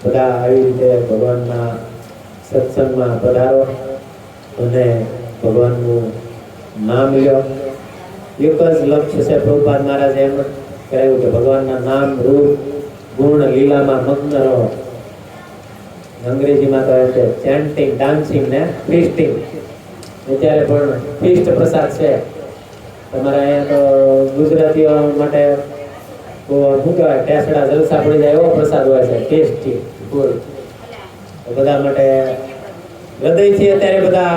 બધા આવી રીતે ભગવાનના સત્સંગમાં પધારો અને ભગવાનનું નામ લ્યો. એક જ લક્ષ્ય છે. પ્રભુપાદ મહારાજે એમ કહેવું કે ભગવાનના નામ, રૂપ, ગુણ, લીલામાં મગ્ન રહો. અંગ્રેજીમાં કહે છે ચેન્ટિંગ, ડાન્સિંગ ને ફીસ્ટિંગ. અત્યારે પણ ફીસ્ટ પ્રસાદ છે તમારે અહીંયા. તો ગુજરાતીઓ માટે શું કહેવાય, ટેસડા જલસા પડી જાય એવો પ્રસાદ હોય છે, ટેસ્ટી ફૂલ. બધા માટે હૃદયથી અત્યારે બધા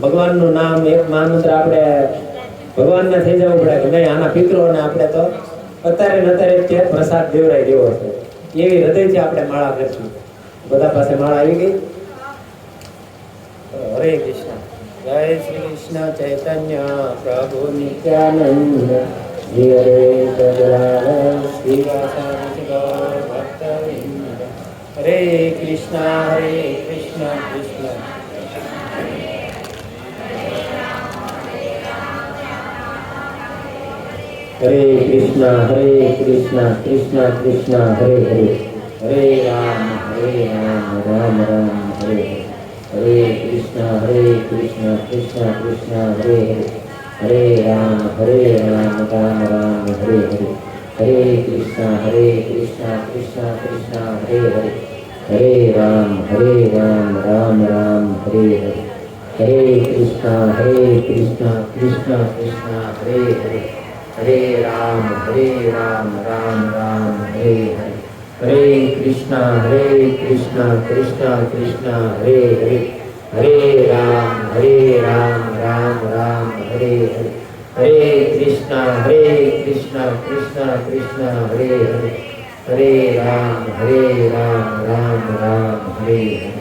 ભગવાનનું નામ, એક મહામંત્ર આપણે ભગવાનને થઈ જવું પડે કે નહીં, આના પિતૃઓને આપણે તો અત્યારે તે પ્રસાદ દેવરાઈ દેવો છે. એવી હૃદયથી આપણે માળા કરશું. બધા પાસે માળા આવી ગઈ. હરે કૃષ્ણ. જય શ્રી કૃષ્ણ ચૈતન્ય પ્રભુ નિત્યાનંદ. હરે કૃષ્ણ હરે કૃષ્ણ કૃષ્ણ हरे कृष्णा कृष्ण कृष्ण हरे हरे, हरे राम राम राम हरे हरे. हरे कृष्ण कृष्ण कृष्ण हरे हरे, हरे राम राम राम हरे हरे. हरे कृष्ण कृष्ण कृष्ण हरे हरे, हरे राम राम राम हरे हरे. हरे कृष्ण कृष्ण कृष्ण हरे हरे, हरे राम राम राम हरे हरे. हरे कृष्ण कृष्ण कृष्ण हरे हरे, हरे राम राम राम हरे हरे. हरे कृष्ण कृष्ण कृष्ण हरे हरे, हरे राम राम राम हरे हरे.